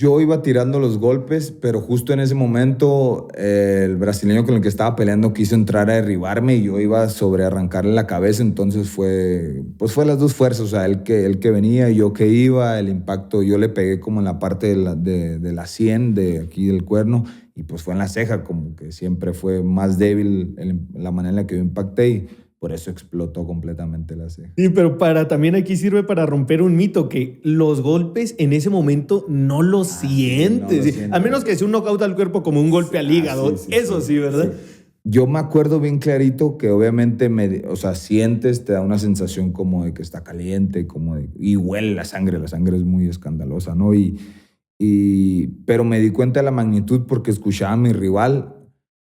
Yo iba tirando los golpes, pero justo en ese momento el brasileño con el que estaba peleando quiso entrar a derribarme y yo iba sobre arrancarle la cabeza, entonces fue las dos fuerzas, o sea, él que venía y yo que iba, el impacto, yo le pegué como en la parte de la sien, de aquí del cuerno, y pues fue en la ceja, como que siempre fue más débil la manera en la que yo impacté y por eso explotó completamente la ceja. Sí, pero también aquí sirve para romper un mito, que los golpes en ese momento no los sientes. Sí, no lo siento. A menos que sea un knockout al cuerpo como un golpe al hígado. Eso sí, ¿verdad? Sí. Yo me acuerdo bien clarito que obviamente, o sea, sientes, te da una sensación como de que está caliente, y huele la sangre es muy escandalosa, ¿no? Pero me di cuenta de la magnitud porque escuchaba a mi rival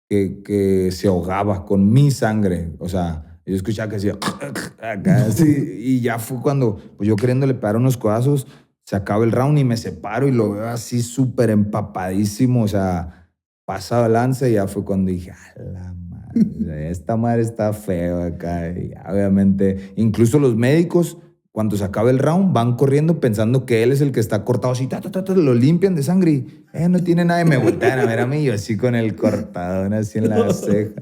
que se ahogaba con mi sangre, o sea, yo escuchaba que hacía acá, así, y ya fue cuando pues yo queriéndole pegar unos codazos, se acaba el round y me separo y lo veo así súper empapadísimo, o sea, pasado el lance y ya fue cuando dije, a la madre, esta madre está feo acá. Y obviamente, incluso los médicos, cuando se acaba el round, van corriendo pensando que él es el que está cortado así, lo limpian de sangre y no tiene nada y me voltean a ver a mí, yo así con el cortadón así en la ceja.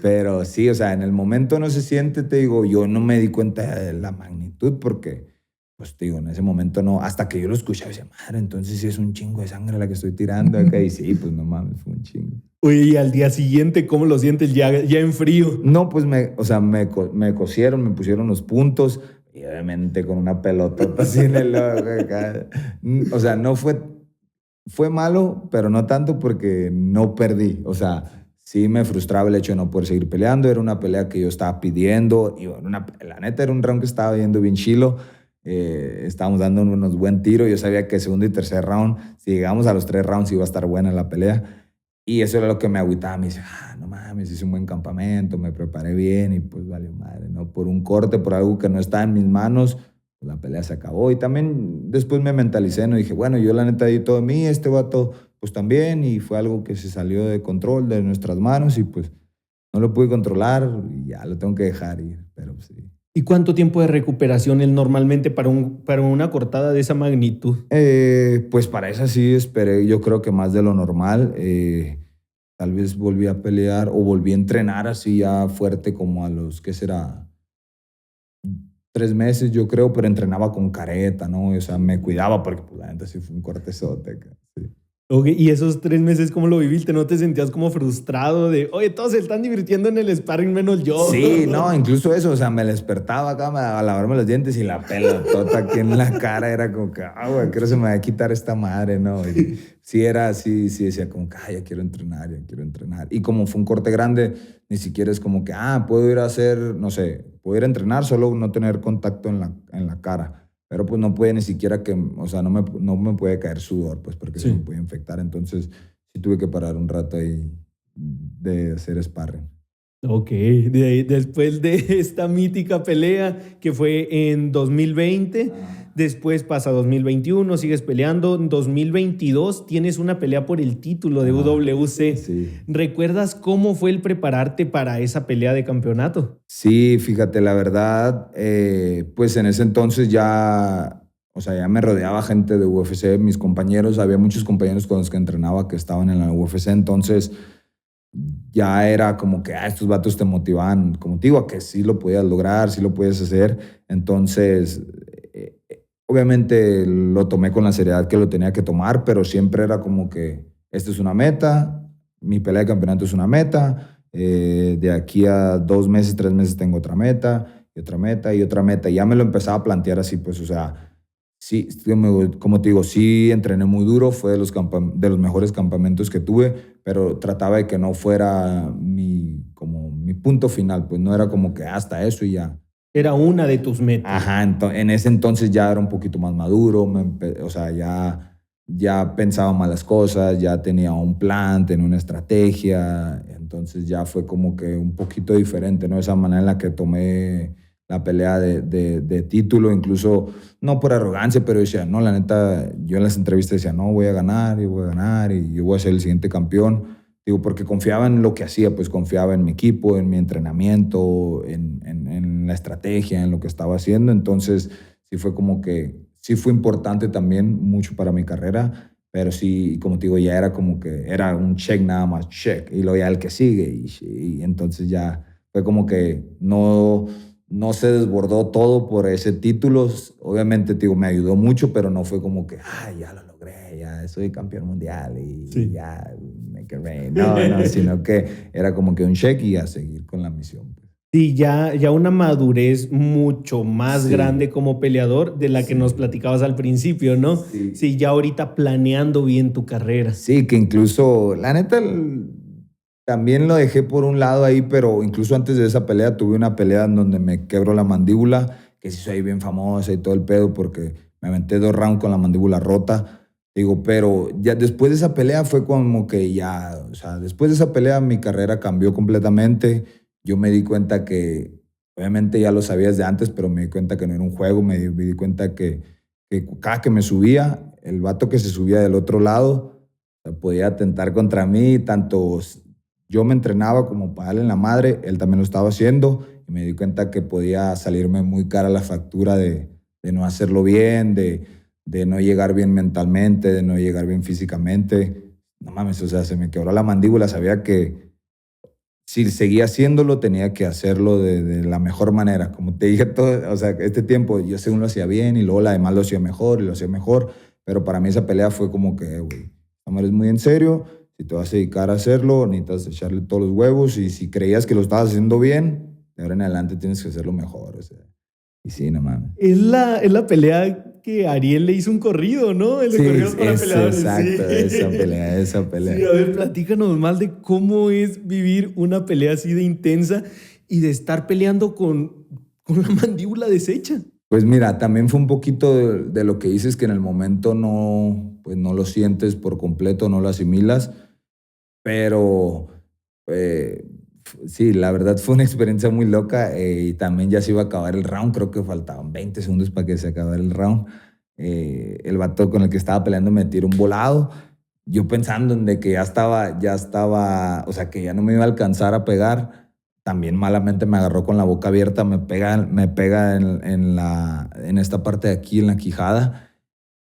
Pero sí, o sea, en el momento no se siente, te digo, yo no me di cuenta de la magnitud porque, pues te digo, en ese momento no, hasta que yo lo escuchaba, decía, madre, entonces sí es un chingo de sangre la que estoy tirando acá. Y sí, pues no mames, fue un chingo. Oye, y al día siguiente, ¿cómo lo sientes ya en frío? No, pues me cosieron, me pusieron los puntos y obviamente con una pelotota así en el ojo acá. O sea, no fue malo, pero no tanto porque no perdí. O sea, sí me frustraba el hecho de no poder seguir peleando. Era una pelea que yo estaba pidiendo. Y bueno, la neta era un round que estaba viendo bien chilo. Estábamos dando unos buen tiros. Yo sabía que segundo y tercer round, si llegamos a los 3 rounds, iba a estar buena la pelea. Y eso era lo que me agüitaba. Me dice, no mames, hice un buen campamento, me preparé bien y pues valió madre, ¿no? Por un corte, por algo que no estaba en mis manos, pues la pelea se acabó. Y también después me mentalicé, ¿no? Dije, bueno, yo la neta di todo de mí, este vato pues también, y fue algo que se salió de control de nuestras manos y pues no lo pude controlar y ya lo tengo que dejar ir, pero pues, sí. ¿Y cuánto tiempo de recuperación es normalmente para una cortada de esa magnitud? Pues para esa sí esperé, yo creo que más de lo normal. Tal vez volví a pelear o volví a entrenar así ya fuerte como a los, ¿qué será? 3 meses yo creo, pero entrenaba con careta, ¿no? O sea, me cuidaba porque pues, la neta sí fue un cortezote. Sí. Okay, y esos 3 meses, ¿cómo lo viviste? ¿No te sentías como frustrado de, oye, todos se están divirtiendo en el sparring menos yo? Sí, no, incluso eso, o sea, me despertaba acá a lavarme los dientes y la pelotota aquí en la cara era como que, güey, creo que se me va a quitar esta madre, ¿no? Y sí era así, sí decía como que, ya quiero entrenar, ya quiero entrenar. Y como fue un corte grande, ni siquiera es como que, puedo ir a hacer, no sé, puedo ir a entrenar, solo no tener contacto en la cara. Pero pues no puede ni siquiera o sea, no me puede caer sudor, pues porque se me puede infectar. Entonces sí tuve que parar un rato ahí de hacer sparring. Ok, después de esta mítica pelea que fue en 2020, después pasa 2021, sigues peleando, en 2022 tienes una pelea por el título de WC. Sí. ¿Recuerdas cómo fue el prepararte para esa pelea de campeonato? Sí, fíjate, la verdad, pues en ese entonces ya, o sea, ya me rodeaba gente de UFC, mis compañeros, había muchos compañeros con los que entrenaba que estaban en la UFC, entonces ya era como que estos vatos te motivaban, como te digo, a que sí lo podías lograr, sí lo podías hacer. Entonces, obviamente lo tomé con la seriedad que lo tenía que tomar, pero siempre era como que esta es una meta, mi pelea de campeonato es una meta, de aquí a 2 meses, 3 meses tengo otra meta, y otra meta, y otra meta. Y ya me lo empezaba a plantear así, pues, o sea, sí, como te digo, sí entrené muy duro, fue de los mejores campamentos que tuve, pero trataba de que no fuera como mi punto final, pues no era como que hasta eso y ya. Era una de tus metas. Ajá, en ese entonces ya era un poquito más maduro, o sea, ya pensaba más las cosas, ya tenía un plan, tenía una estrategia, entonces ya fue como que un poquito diferente, ¿no? Esa manera en la que tomé la pelea de título, incluso no por arrogancia, pero decía, no, la neta, yo en las entrevistas decía, no, voy a ganar, y yo voy a ser el siguiente campeón, Digo, porque confiaba en lo que hacía, pues confiaba en mi equipo, en mi entrenamiento, en la estrategia, en lo que estaba haciendo. Entonces, sí fue como que, sí fue importante también mucho para mi carrera, pero sí, como te digo, ya era como que era un check nada más, check, y luego ya el que sigue. Y entonces ya fue como que no se desbordó todo por ese título. Obviamente, te digo, me ayudó mucho, pero no fue como que, ay, ya lo logré, ya soy campeón mundial y Sí. ya make it rain. No, no, sino que era como que un check y a seguir con la misión. Sí, ya una madurez mucho más Sí, grande como peleador de la que nos sí, platicabas al principio, ¿no? sí. Sí, ya ahorita planeando bien tu carrera. Sí, que incluso, la neta, también lo dejé por un lado ahí, pero incluso antes de esa pelea tuve una pelea en donde me quebro la mandíbula, que sí soy bien famosa y todo el pedo, porque me aventé 2 rounds con la mandíbula rota. Digo, pero ya después de esa pelea fue como que ya, o sea, después de esa pelea mi carrera cambió completamente. Yo me di cuenta que, obviamente ya lo sabía desde antes, pero me di cuenta que no era un juego, me di cuenta que cada que me subía, el vato que se subía del otro lado, sea, podía atentar contra mí, tanto yo me entrenaba como para darle en la madre, él también lo estaba haciendo y me di cuenta que podía salirme muy cara la factura de no hacerlo bien, de no llegar bien mentalmente, de no llegar bien físicamente. No mames, o sea, se me quebró la mandíbula, sabía que si seguía haciéndolo tenía que hacerlo de la mejor manera. Como te dije, todo, o sea, este tiempo yo según lo hacía bien y luego la demás lo hacía mejor y lo hacía mejor, pero para mí esa pelea fue como que, güey, es muy en serio, si te vas a dedicar a hacerlo, necesitas echarle todos los huevos y si creías que lo estabas haciendo bien, de ahora en adelante tienes que hacerlo mejor, o sea, y sí, no mames. Es la pelea que Ariel le hizo un corrido, ¿no? El de Sí, corridos para peleadores, sí. exacto, esa pelea, esa Sí, pelea. a ver, platícanos más de cómo es vivir una pelea así de intensa y de estar peleando con la mandíbula deshecha. Pues mira, también fue un poquito de lo que dices que en el momento no, pues no lo sientes por completo, no lo asimilas, pero sí, la verdad fue una experiencia muy loca y también ya se iba a acabar el round, creo que faltaban 20 segundos para que se acabara el round. El vato con el que estaba peleando me tiró un volado, yo pensando en de que ya estaba, o sea, que ya no me iba a alcanzar a pegar, también malamente me agarró con la boca abierta, me pega en esta parte de aquí, en la quijada.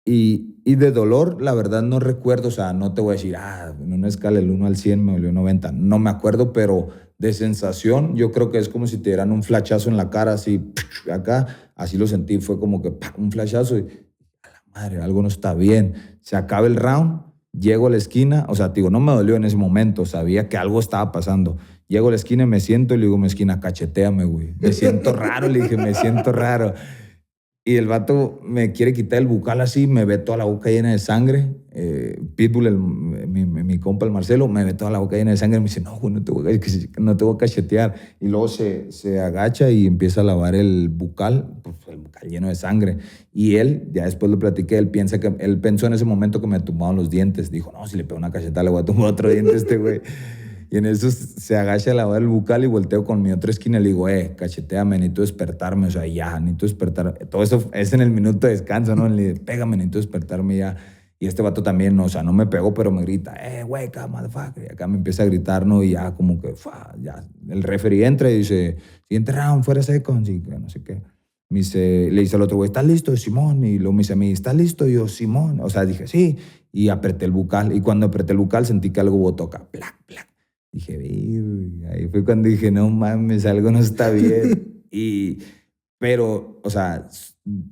Y de dolor, la verdad no recuerdo, o sea, no te voy a decir, en una escala del 1 al 100 me dolió 90, no me acuerdo, pero de sensación, yo creo que es como si te dieran un flachazo en la cara, así, acá, así lo sentí, fue como que un flachazo y, a la madre, algo no está bien. Se acaba el round, llego a la esquina, o sea, te digo, no me dolió en ese momento, sabía que algo estaba pasando. Llego a la esquina y me siento y le digo, mi esquina, cacheteame, güey. Me siento raro, le dije, me siento raro. Y el vato me quiere quitar el bucal así, me ve toda la boca llena de sangre. Pitbull, mi compa, el Marcelo, me ve toda la boca llena de sangre. Me dice, no, güey, no te voy a cachetear. Y luego se agacha y empieza a lavar el bucal, pues, el bucal lleno de sangre. Y él, ya después lo platiqué, él pensó en ese momento que me tumbaban los dientes. Dijo, no, si le pego una cachetada le voy a tumbar otro diente a este güey. Y en eso se agacha a lavar el bucal y volteo con mi otra esquina y le digo, cacheteame, necesito despertarme, o sea, ya, necesito despertar. Todo eso es en el minuto de descanso, ¿no? Le digo, pégame, necesito despertarme ya. Y este vato también, o sea, no me pegó, pero me grita, wake up, motherfucker. Y acá me empieza a gritar, ¿no? Y ya como que, ya. El referee entra y dice, siguiente round, fuera seconds, y no sé qué. Le dice al otro güey, ¿estás listo, Simón? Y luego me dice a mí, ¿estás listo? Y yo, Simón. O sea, dije, sí. Y apreté el bucal. Y cuando apreté el bucal sentí que algo botó acá, plac, plac. Dije, ahí fue cuando dije, no mames, algo no está bien. Pero, o sea,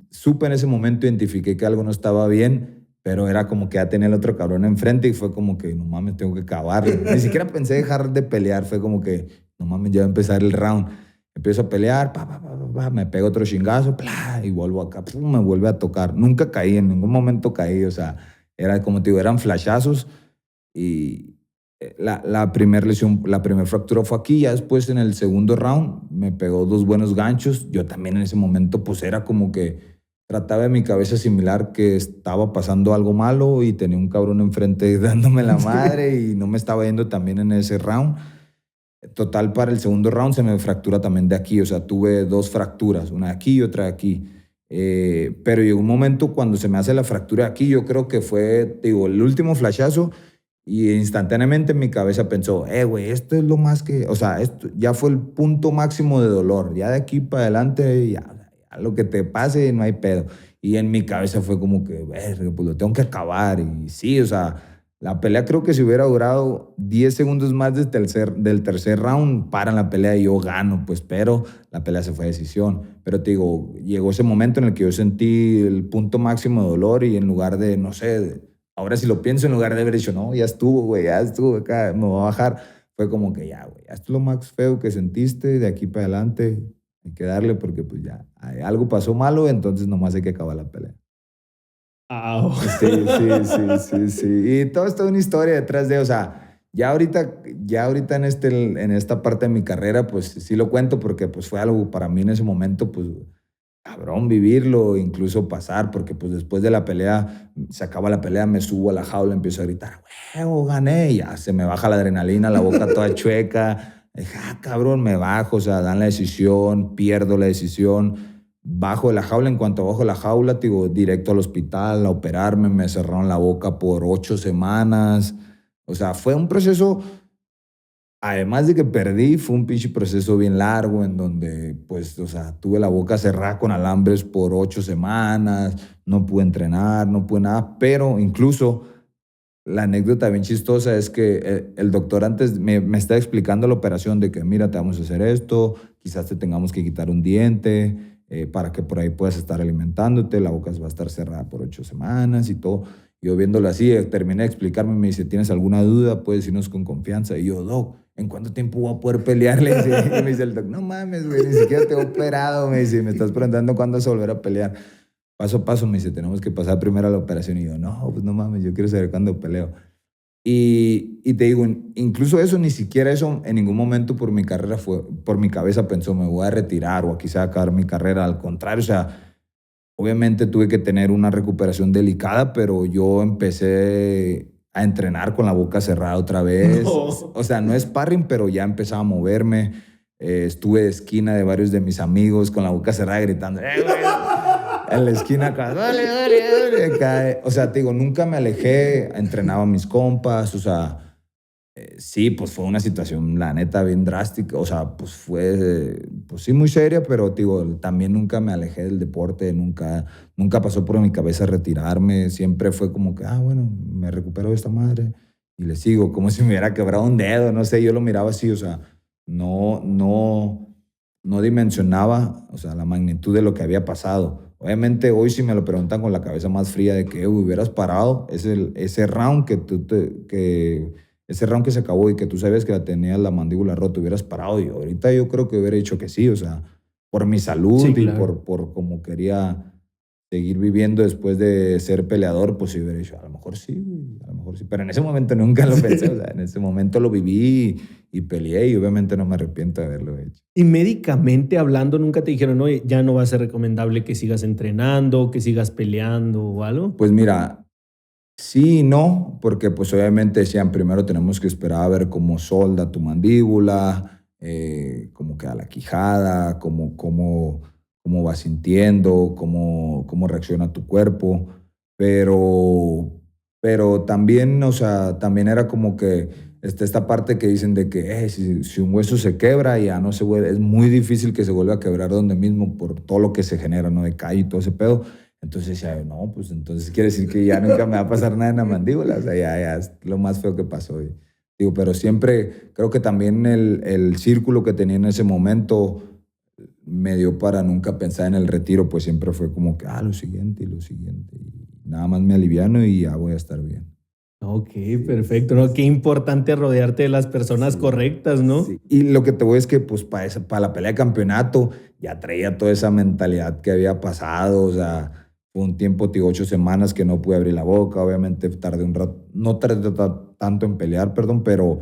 supe en ese momento, identifiqué que algo no estaba bien, pero era como que ya tenía el otro cabrón enfrente y fue como que, no mames, tengo que acabarlo. Ni siquiera pensé dejar de pelear, fue como que, no mames, ya va a empezar el round. Empiezo a pelear, me pego otro chingazo, y vuelvo acá, me vuelve a tocar. Nunca caí, en ningún momento caí, o sea, era como te digo, eran flashazos y la primera lesión, la primera fractura fue aquí, ya después en el segundo round me pegó 2 buenos ganchos. Yo también en ese momento pues era como que trataba de mi cabeza asimilar que estaba pasando algo malo y tenía un cabrón enfrente dándome la madre y no me estaba yendo tan bien en ese round. Total, para el segundo round se me fractura también de aquí, o sea, tuve 2 fracturas, una de aquí y otra de aquí. Pero llegó un momento cuando se me hace la fractura de aquí, yo creo que fue, digo, el último flashazo Y instantáneamente mi cabeza pensó, güey, esto es lo más que, o sea, esto ya fue el punto máximo de dolor. Ya de aquí para adelante, ya lo que te pase, no hay pedo. Y en mi cabeza fue como que, verga, pues lo tengo que acabar. Y sí, o sea, la pelea creo que si hubiera durado 10 segundos más del tercer round, paran la pelea y yo gano, pues, pero la pelea se fue a decisión. Pero te digo, llegó ese momento en el que yo sentí el punto máximo de dolor y en lugar de, no sé, ahora si lo pienso, en lugar de haber dicho, no, ya estuvo, güey, ya estuvo, acá me voy a bajar, fue como que ya, güey, esto es lo más feo que sentiste, de aquí para adelante hay que darle porque pues ya, algo pasó malo, entonces nomás hay que acabar la pelea. Au. Sí, sí, sí, sí, sí. Y todo esto es una historia detrás de, o sea, ya ahorita en esta parte de mi carrera, pues sí lo cuento porque pues fue algo para mí en ese momento, pues cabrón vivirlo, incluso pasar, porque pues después de la pelea, se acaba la pelea, me subo a la jaula, empiezo a gritar, huevo, gané, y ya se me baja la adrenalina, la boca toda chueca, dije, cabrón, me bajo, o sea, dan la decisión, pierdo la decisión, bajo de la jaula, en cuanto bajo de la jaula, digo, directo al hospital a operarme, me cerraron la boca por 8 semanas, o sea, fue un proceso. Además de que perdí, fue un pinche proceso bien largo en donde, pues, o sea, tuve la boca cerrada con alambres por 8 semanas, no pude entrenar, no pude nada, pero incluso la anécdota bien chistosa es que el doctor antes me está explicando la operación de que, mira, te vamos a hacer esto, quizás te tengamos que quitar un diente para que por ahí puedas estar alimentándote, la boca va a estar cerrada por 8 semanas y todo. Yo viéndolo así, terminé de explicarme, me dice, ¿tienes alguna duda? Puedes irnos con confianza. Y yo, doc, ¿en cuánto tiempo voy a poder pelearle? Y me dice el doc, no mames, güey, ni siquiera te he operado. Me dice, me estás preguntando cuándo vas a volver a pelear. Paso a paso me dice, tenemos que pasar primero a la operación. Y yo, no, pues no mames, yo quiero saber cuándo peleo. Y te digo, incluso eso, ni siquiera eso en ningún momento por mi carrera fue, por mi cabeza pensó, me voy a retirar o aquí se va a acabar mi carrera. Al contrario, o sea, obviamente tuve que tener una recuperación delicada, pero yo empecé a entrenar con la boca cerrada otra vez. No. O sea, no es sparring, pero ya empezaba a moverme. Estuve de esquina de varios de mis amigos con la boca cerrada gritando, güey, en la esquina acá, dale, dale, dale. Acá, o sea, te digo, nunca me alejé, entrenaba a mis compas, o sea, sí, pues fue una situación, la neta, bien drástica, o sea, pues fue, pues sí, muy seria, pero te digo, también nunca me alejé del deporte, nunca pasó por mi cabeza retirarme, siempre fue como que, bueno, me recupero de esta madre y le sigo, como si me hubiera quebrado un dedo, no sé, yo lo miraba así, o sea, no, no, no dimensionaba, o sea, la magnitud de lo que había pasado. Obviamente hoy si me lo preguntan con la cabeza más fría de que hubieras parado, ese round ese round que se acabó y que tú sabes que tenías la mandíbula rota, hubieras parado. Y ahorita yo creo que hubiera dicho que sí, o sea, por mi Sí, salud y claro. por cómo quería seguir viviendo después de ser peleador, pues sí hubiera dicho, a lo mejor sí, güey, a lo mejor sí. Pero en ese momento nunca lo pensé, o sea, en ese momento lo viví y peleé y obviamente no me arrepiento de haberlo hecho. Y médicamente hablando, nunca te dijeron, oye, ya no va a ser recomendable que sigas entrenando, que sigas peleando o algo. Pues mira, sí y no, porque pues obviamente decían, primero tenemos que esperar a ver cómo solda tu mandíbula, cómo queda la quijada, cómo vas sintiendo, cómo reacciona tu cuerpo, pero, pero también, o sea, también era como que esta parte que dicen de que si un hueso se quebra, ya no se vuelve, es muy difícil que se vuelva a quebrar donde mismo por todo lo que se genera, ¿no? De calle y todo ese pedo. Entonces decía, no, pues entonces quiere decir que ya nunca me va a pasar nada en la mandíbula. O sea, ya es lo más feo que pasó. Y, digo, pero siempre creo que también el círculo que tenía en ese momento me dio para nunca pensar en el retiro, pues siempre fue como que, lo siguiente y lo siguiente. Y nada más me aliviano y ya voy a estar bien. Ok, Sí, perfecto, sí, ¿no? sí. Qué importante rodearte de las personas Sí, correctas, ¿no? sí. Y lo que te voy es que, pues, para la pelea de campeonato, ya traía toda esa mentalidad que había pasado. O sea, fue un tiempo, tío, 8 semanas que no pude abrir la boca. Obviamente, tardé un rato, no tardé tanto en pelear, perdón, pero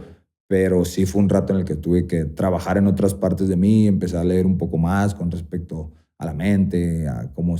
sí fue un rato en el que tuve que trabajar en otras partes de mí, empezar a leer un poco más con respecto a la mente, a cómo o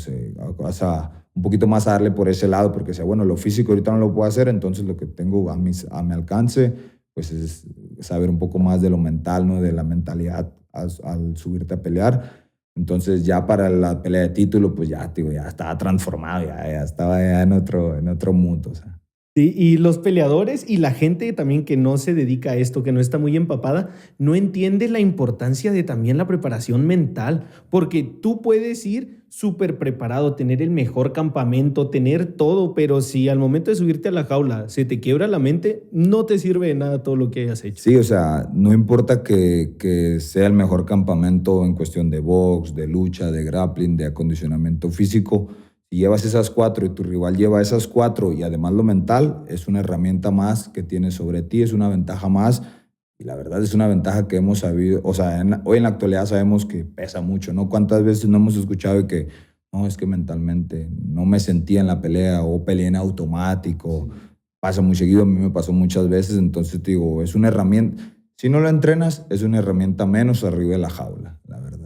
sea, un poquito más a darle por ese lado, porque decía, bueno, lo físico ahorita no lo puedo hacer, entonces lo que tengo a mi alcance, pues es saber un poco más de lo mental, ¿no? De la mentalidad al subirte a pelear. Entonces ya para la pelea de título, pues ya, tío, ya estaba transformado, ya estaba ya en otro mundo, o sea. Sí, y los peleadores y la gente también que no se dedica a esto, que no está muy empapada, no entiende la importancia de también la preparación mental, porque tú puedes ir súper preparado, tener el mejor campamento, tener todo, pero si al momento de subirte a la jaula se te quiebra la mente, no te sirve de nada todo lo que hayas hecho. Sí, o sea, no importa que sea el mejor campamento en cuestión de box, de lucha, de grappling, de acondicionamiento físico. Si llevas esas cuatro y tu rival lleva esas cuatro y además lo mental, es una herramienta más que tienes sobre ti, es una ventaja más. Y la verdad es una ventaja que hemos sabido, o sea, hoy en la actualidad sabemos que pesa mucho, ¿no? ¿Cuántas veces no hemos escuchado de que, no, es que mentalmente no me sentía en la pelea o peleé en automático? Pasa muy seguido, a mí me pasó muchas veces, entonces te digo, es una herramienta, si no lo entrenas, es una herramienta menos arriba de la jaula, la verdad.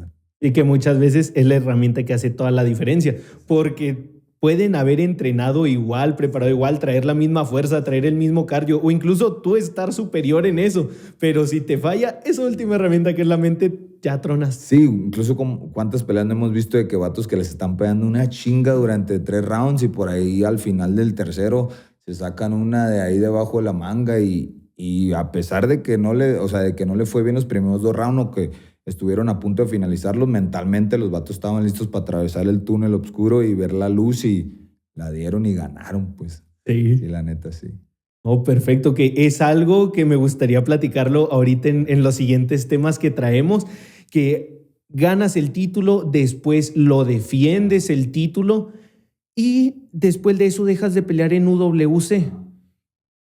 Y que muchas veces es la herramienta que hace toda la diferencia, porque pueden haber entrenado igual, preparado igual, traer la misma fuerza, traer el mismo cardio, o incluso tú estar superior en eso, pero si te falla esa última herramienta que es la mente, ya tronas. Sí, incluso como cuántas peleas no hemos visto de que vatos que les están pegando una chinga durante 3 rounds y por ahí al final del tercero se sacan una de ahí debajo de la manga y a pesar de que no le, o sea, de que no le fue bien los primeros 2 rounds o que estuvieron a punto de finalizarlos, mentalmente los vatos estaban listos para atravesar el túnel oscuro y ver la luz y la dieron y ganaron, pues. Sí, Sí. la neta, sí. Oh, perfecto, que es algo que me gustaría platicarlo ahorita en los siguientes temas que traemos, que ganas el título, después lo defiendes el título y después de eso dejas de pelear en UWC.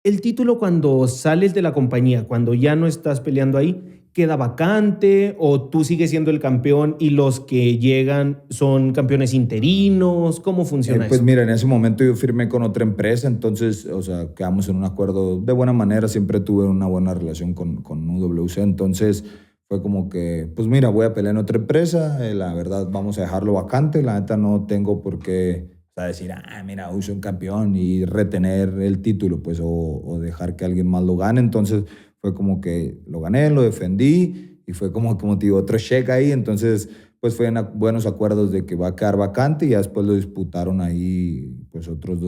El título cuando sales de la compañía, cuando ya no estás peleando ahí, queda vacante o tú sigues siendo el campeón y los que llegan son campeones interinos. ¿Cómo funciona Pues eso? mira, en ese momento yo firmé con otra empresa, entonces, o sea, quedamos en un acuerdo de buena manera, siempre tuve una buena relación con UWC, entonces fue como que, pues mira, voy a pelear en otra empresa, la verdad vamos a dejarlo vacante, la neta no tengo por qué, o sea, decir, mira, hoy soy un campeón y retener el título, pues, o dejar que alguien más lo gane, entonces fue como que lo gané, lo defendí y fue como te digo, otro cheque ahí, entonces pues fue en buenos acuerdos de que va a quedar vacante y ya después lo disputaron ahí pues otras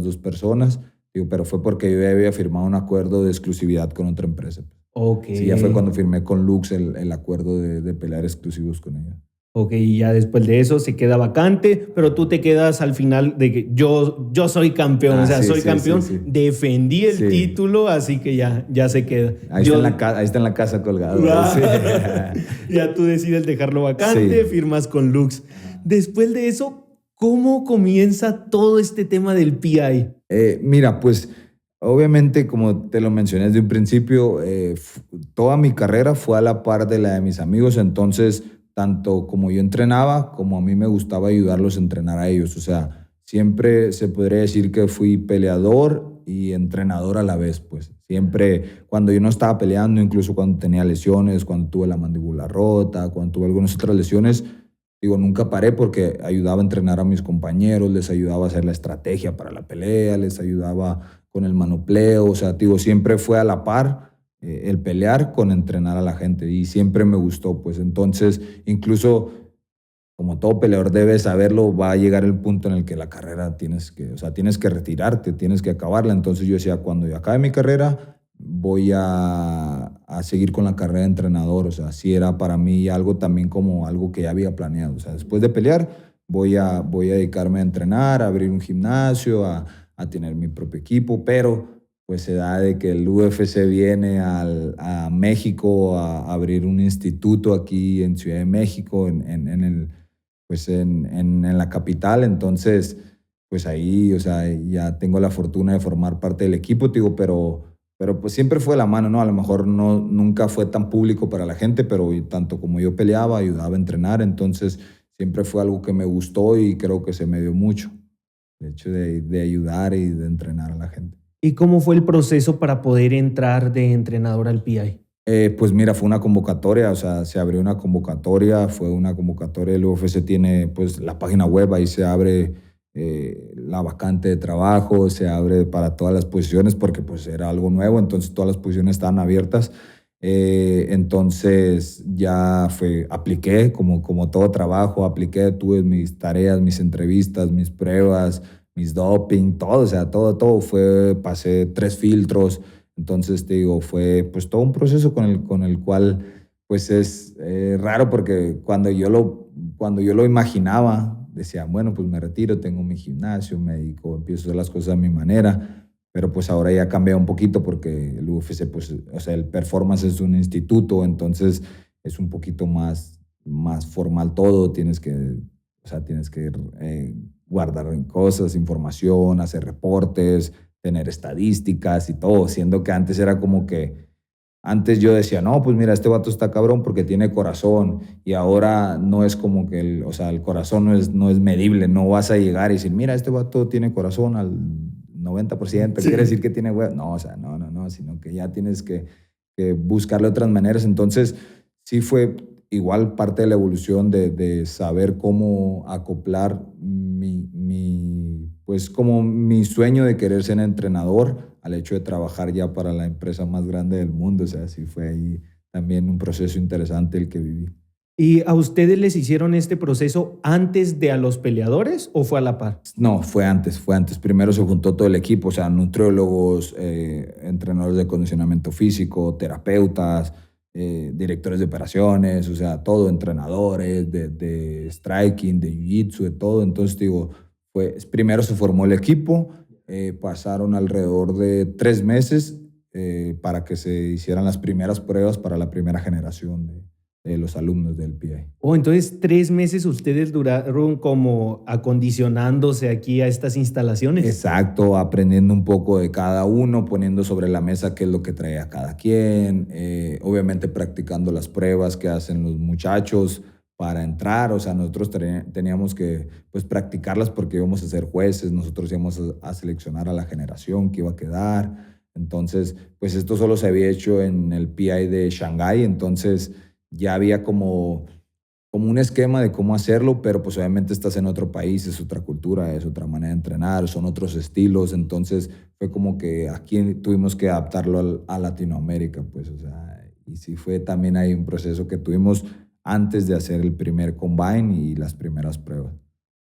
2 personas. Digo, pero fue porque yo ya había firmado un acuerdo de exclusividad con otra empresa. Ok. Sí, ya fue cuando firmé con Lux el acuerdo de pelear exclusivos con ella. Ok, y ya después de eso se queda vacante, pero tú te quedas al final de que yo soy campeón, o sea, Sí, soy sí, campeón, sí, sí. defendí el Sí. título, así que ya se queda. Ahí está en la casa colgado. Sí. Ya tú decides dejarlo vacante, Sí. firmas con Lux. Después de eso, ¿cómo comienza todo este tema del PI? Mira, pues obviamente, como te lo mencioné desde un principio, toda mi carrera fue a la par de la de mis amigos, entonces, tanto como yo entrenaba, como a mí me gustaba ayudarlos a entrenar a ellos. O sea, siempre se podría decir que fui peleador y entrenador a la vez, pues. Siempre, cuando yo no estaba peleando, incluso cuando tenía lesiones, cuando tuve la mandíbula rota, cuando tuve algunas otras lesiones, digo, nunca paré porque ayudaba a entrenar a mis compañeros, les ayudaba a hacer la estrategia para la pelea, les ayudaba con el manopleo, o sea, digo, siempre fue a la par el pelear con entrenar a la gente y siempre me gustó, pues entonces, incluso como todo peleador debe saberlo, va a llegar el punto en el que la carrera o sea, tienes que retirarte, tienes que acabarla. Entonces yo decía, cuando yo acabe mi carrera, voy a seguir con la carrera de entrenador. O sea, sí era para mí algo también como algo que ya había planeado. O sea, después de pelear, voy a dedicarme a entrenar, a abrir un gimnasio, a tener mi propio equipo, pero pues se da de que el UFC viene a México a abrir un instituto aquí en Ciudad de México, en el pues en la capital, entonces pues ahí, o sea, ya tengo la fortuna de formar parte del equipo, te digo, pero pues siempre fue de la mano, ¿no? A lo mejor no, nunca fue tan público para la gente, pero tanto como yo peleaba, ayudaba a entrenar, entonces siempre fue algo que me gustó y creo que se me dio mucho, el hecho de ayudar y de entrenar a la gente. ¿Y cómo fue el proceso para poder entrar de entrenador al PI? Pues mira, fue una convocatoria, o sea, se abrió una convocatoria, fue una convocatoria, el UFC tiene pues la página web, ahí se abre la vacante de trabajo, se abre para todas las posiciones porque pues era algo nuevo, entonces todas las posiciones estaban abiertas. Entonces ya apliqué como todo trabajo, apliqué, tuve mis tareas, mis entrevistas, mis pruebas, mis doping, todo, o sea, todo fue, pasé 3 filtros. Entonces, te digo, fue pues todo un proceso con el cual pues es raro porque cuando yo lo imaginaba, decía, bueno, pues me retiro, tengo mi gimnasio, me dedico, empiezo a hacer las cosas a mi manera, pero pues ahora ya cambia un poquito porque el UFC, pues, o sea, el performance es un instituto, entonces es un poquito más formal todo, o sea, tienes que guardar cosas, información, hacer reportes, tener estadísticas y todo, siendo que antes era como que antes yo decía, no, pues mira, este vato está cabrón porque tiene corazón y ahora no es como que, o sea, el corazón no es medible, no vas a llegar y decir, mira, este vato tiene corazón al 90%, quiere Sí. decir que tiene huevo. No, o sea, no, sino que ya tienes que buscarle otras maneras. Entonces, sí fue igual parte de la evolución de saber cómo acoplar pues como mi sueño de querer ser entrenador al hecho de trabajar ya para la empresa más grande del mundo. O sea, sí fue ahí también un proceso interesante el que viví. ¿Y a ustedes les hicieron este proceso antes de a los peleadores o fue a la par? No, fue antes, fue antes. Primero se juntó todo el equipo, o sea, nutriólogos, entrenadores de condicionamiento físico, terapeutas, directores de operaciones, o sea, todo, entrenadores de striking, de jiu-jitsu, de todo. Entonces, digo, primero se formó el equipo, pasaron alrededor de 3 meses para que se hicieran las primeras pruebas para la primera generación de los alumnos del PI. Oh, entonces 3 meses ustedes duraron como acondicionándose aquí a estas instalaciones. Exacto, aprendiendo un poco de cada uno, poniendo sobre la mesa qué es lo que trae a cada quien, obviamente practicando las pruebas que hacen los muchachos para entrar. O sea, nosotros teníamos que pues practicarlas porque íbamos a ser jueces, nosotros íbamos a seleccionar a la generación que iba a quedar. Entonces, pues esto solo se había hecho en el PI de Shanghái, entonces ya había como un esquema de cómo hacerlo, pero pues obviamente estás en otro país, es otra cultura, es otra manera de entrenar, son otros estilos. Entonces fue como que aquí tuvimos que adaptarlo a Latinoamérica, pues, o sea, y sí fue también ahí un proceso que tuvimos antes de hacer el primer combine y las primeras pruebas.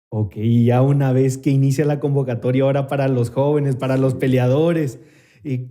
Ok, y ya una vez que inicia la convocatoria ahora para los jóvenes, para los peleadores,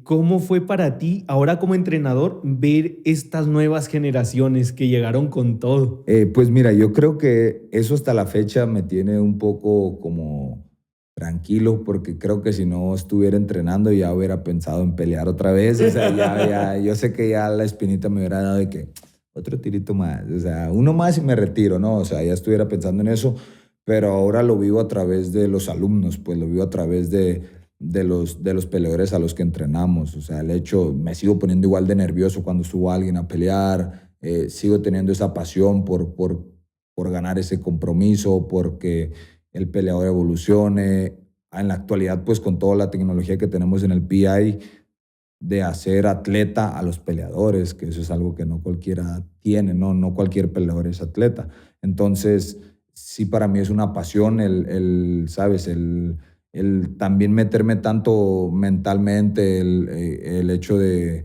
¿cómo fue para ti ahora como entrenador ver estas nuevas generaciones que llegaron con todo? Pues mira, yo creo que eso hasta la fecha me tiene un poco como tranquilo, porque creo que si no estuviera entrenando ya hubiera pensado en pelear otra vez. O sea, yo sé que ya la espinita me hubiera dado de que otro tirito más, o sea, uno más y me retiro, ¿no? O sea, ya estuviera pensando en eso, pero ahora lo vivo a través de los alumnos, pues lo vivo a través de los peleadores a los que entrenamos. O sea, el hecho, me sigo poniendo igual de nervioso cuando subo a alguien a pelear, sigo teniendo esa pasión por ganar ese compromiso, porque el peleador evolucione. En la actualidad, pues con toda la tecnología que tenemos en el PI, de hacer atleta a los peleadores, que eso es algo que no cualquiera tiene, no, no cualquier peleador es atleta. Entonces, sí, para mí es una pasión ¿sabes? El también meterme tanto mentalmente, el hecho te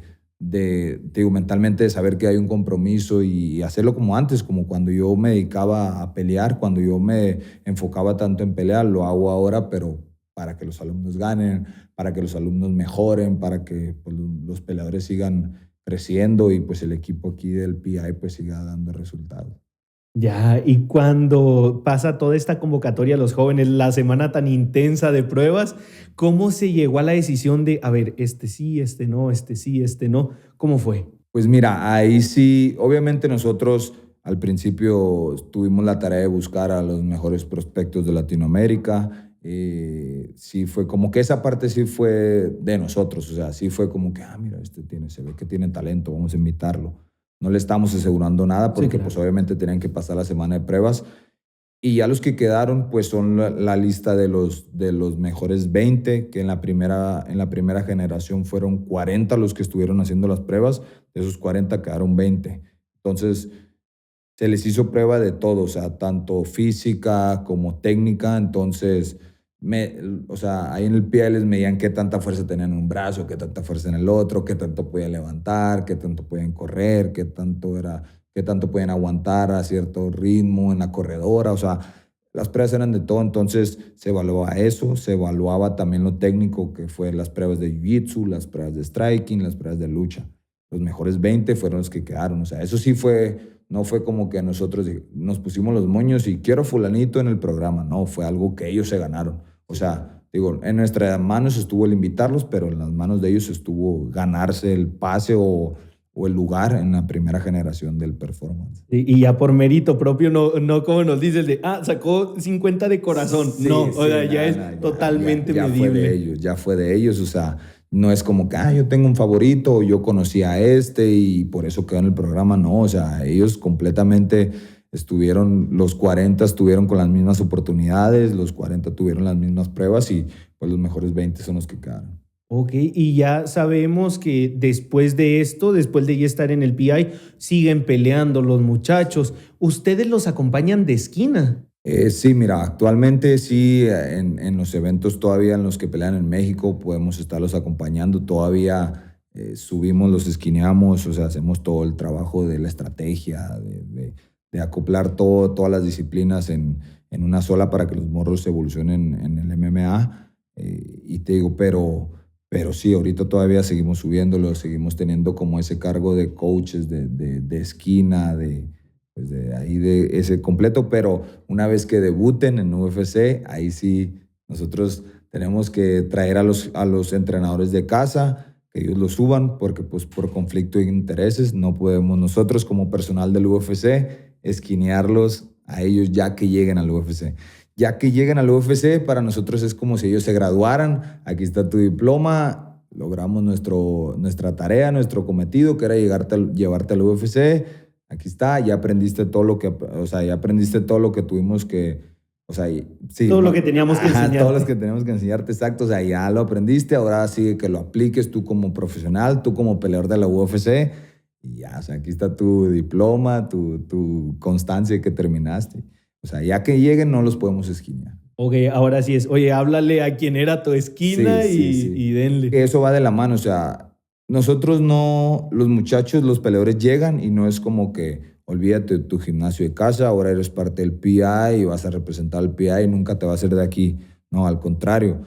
digo, mentalmente de saber que hay un compromiso y hacerlo como antes, como cuando yo me dedicaba a pelear, cuando yo me enfocaba tanto en pelear, lo hago ahora, pero para que los alumnos ganen, para que los alumnos mejoren, para que pues, los peleadores sigan creciendo y pues el equipo aquí del PI pues siga dando resultados. Ya, y cuando pasa toda esta convocatoria a los jóvenes, la semana tan intensa de pruebas, ¿cómo se llegó a la decisión de, a ver, este sí, este no, este sí, este no? ¿Cómo fue? Pues mira, ahí sí, obviamente nosotros al principio tuvimos la tarea de buscar a los mejores prospectos de Latinoamérica. Sí fue como que esa parte sí fue de nosotros, o sea, sí fue como que, mira, se ve que tiene talento, vamos a invitarlo. No le estamos asegurando nada Sí, porque pues claro. obviamente tenían que pasar la semana de pruebas y ya los que quedaron, pues son la lista de los mejores 20 que en la primera generación fueron 40 los que estuvieron haciendo las pruebas, de esos 40 quedaron 20. Entonces, se les hizo prueba de todo, o sea, tanto física como técnica. Entonces, o sea, ahí en el pie les medían qué tanta fuerza tenían en un brazo, qué tanta fuerza en el otro, qué tanto podían levantar, qué tanto pueden correr, qué tanto podían aguantar a cierto ritmo en la corredora. O sea, las pruebas eran de todo, entonces se evaluaba eso, se evaluaba también lo técnico, que fue las pruebas de jiu-jitsu, las pruebas de striking, las pruebas de lucha. Los mejores 20 fueron los que quedaron. O sea, eso sí fue, no fue como que nosotros nos pusimos los moños y quiero fulanito en el programa. No, fue algo que ellos se ganaron. O sea, digo, en nuestras manos estuvo el invitarlos, pero en las manos de ellos estuvo ganarse el pase o el lugar en la primera generación del performance. Y ya por mérito propio, no como nos dices de, sacó 50 de corazón. Sí, no, sí, o sea, ya es totalmente ya medible. Ya fue de ellos, o sea, no es como que, yo tengo un favorito, o yo conocí a este y por eso quedó en el programa, no, o sea, ellos completamente estuvieron, los 40 estuvieron con las mismas oportunidades, los 40 tuvieron las mismas pruebas y pues los mejores 20 son los que quedaron. Ok, y ya sabemos que después de esto, después de ya estar en el PI, siguen peleando los muchachos. ¿Ustedes los acompañan de esquina? Sí, mira, actualmente sí, en los eventos todavía en los que pelean en México podemos estarlos acompañando, todavía subimos, los esquineamos, o sea, hacemos todo el trabajo de la estrategia, de acoplar todas las disciplinas en una sola para que los morros evolucionen en el MMA. Y te digo, pero sí, ahorita todavía seguimos subiéndolo, seguimos teniendo como ese cargo de coaches de esquina, pues de ahí de ese completo, pero una vez que debuten en UFC, ahí sí nosotros tenemos que traer a los entrenadores de casa, que ellos lo suban, porque pues por conflicto de intereses no podemos nosotros como personal del UFC esquinearlos a ellos ya que lleguen al UFC. Ya que lleguen al UFC, para nosotros es como si ellos se graduaran, aquí está tu diploma, logramos nuestra tarea, nuestro cometido, que era llevarte al UFC. Aquí está, ya aprendiste todo lo que, o sea, ya aprendiste todo lo que tuvimos que, o sea, sí. Todo lo que teníamos que enseñarte. Todo lo que teníamos que enseñarte, exacto. O sea, ya lo aprendiste, ahora sigue que lo apliques tú como profesional, tú como peleador de la UFC. Y ya, o sea, aquí está tu diploma, tu constancia que terminaste. O sea, ya que lleguen no los podemos esquinear. Ok, ahora sí es, oye, háblale a quien era tu esquina Sí. y denle. Eso va de la mano, o sea, nosotros no, los muchachos, los peleadores llegan y no es como que olvídate de tu gimnasio de casa, ahora eres parte del PI y vas a representar al PI y nunca te va a hacer de aquí. No, al contrario.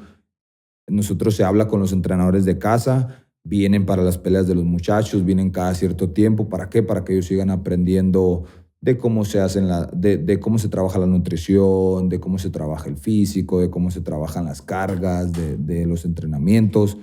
Nosotros se habla con los entrenadores de casa, vienen para las peleas de los muchachos, vienen cada cierto tiempo. ¿Para qué? Para que ellos sigan aprendiendo de cómo se hacen de cómo se trabaja la nutrición, de cómo se trabaja el físico, de cómo se trabajan las cargas, de los entrenamientos,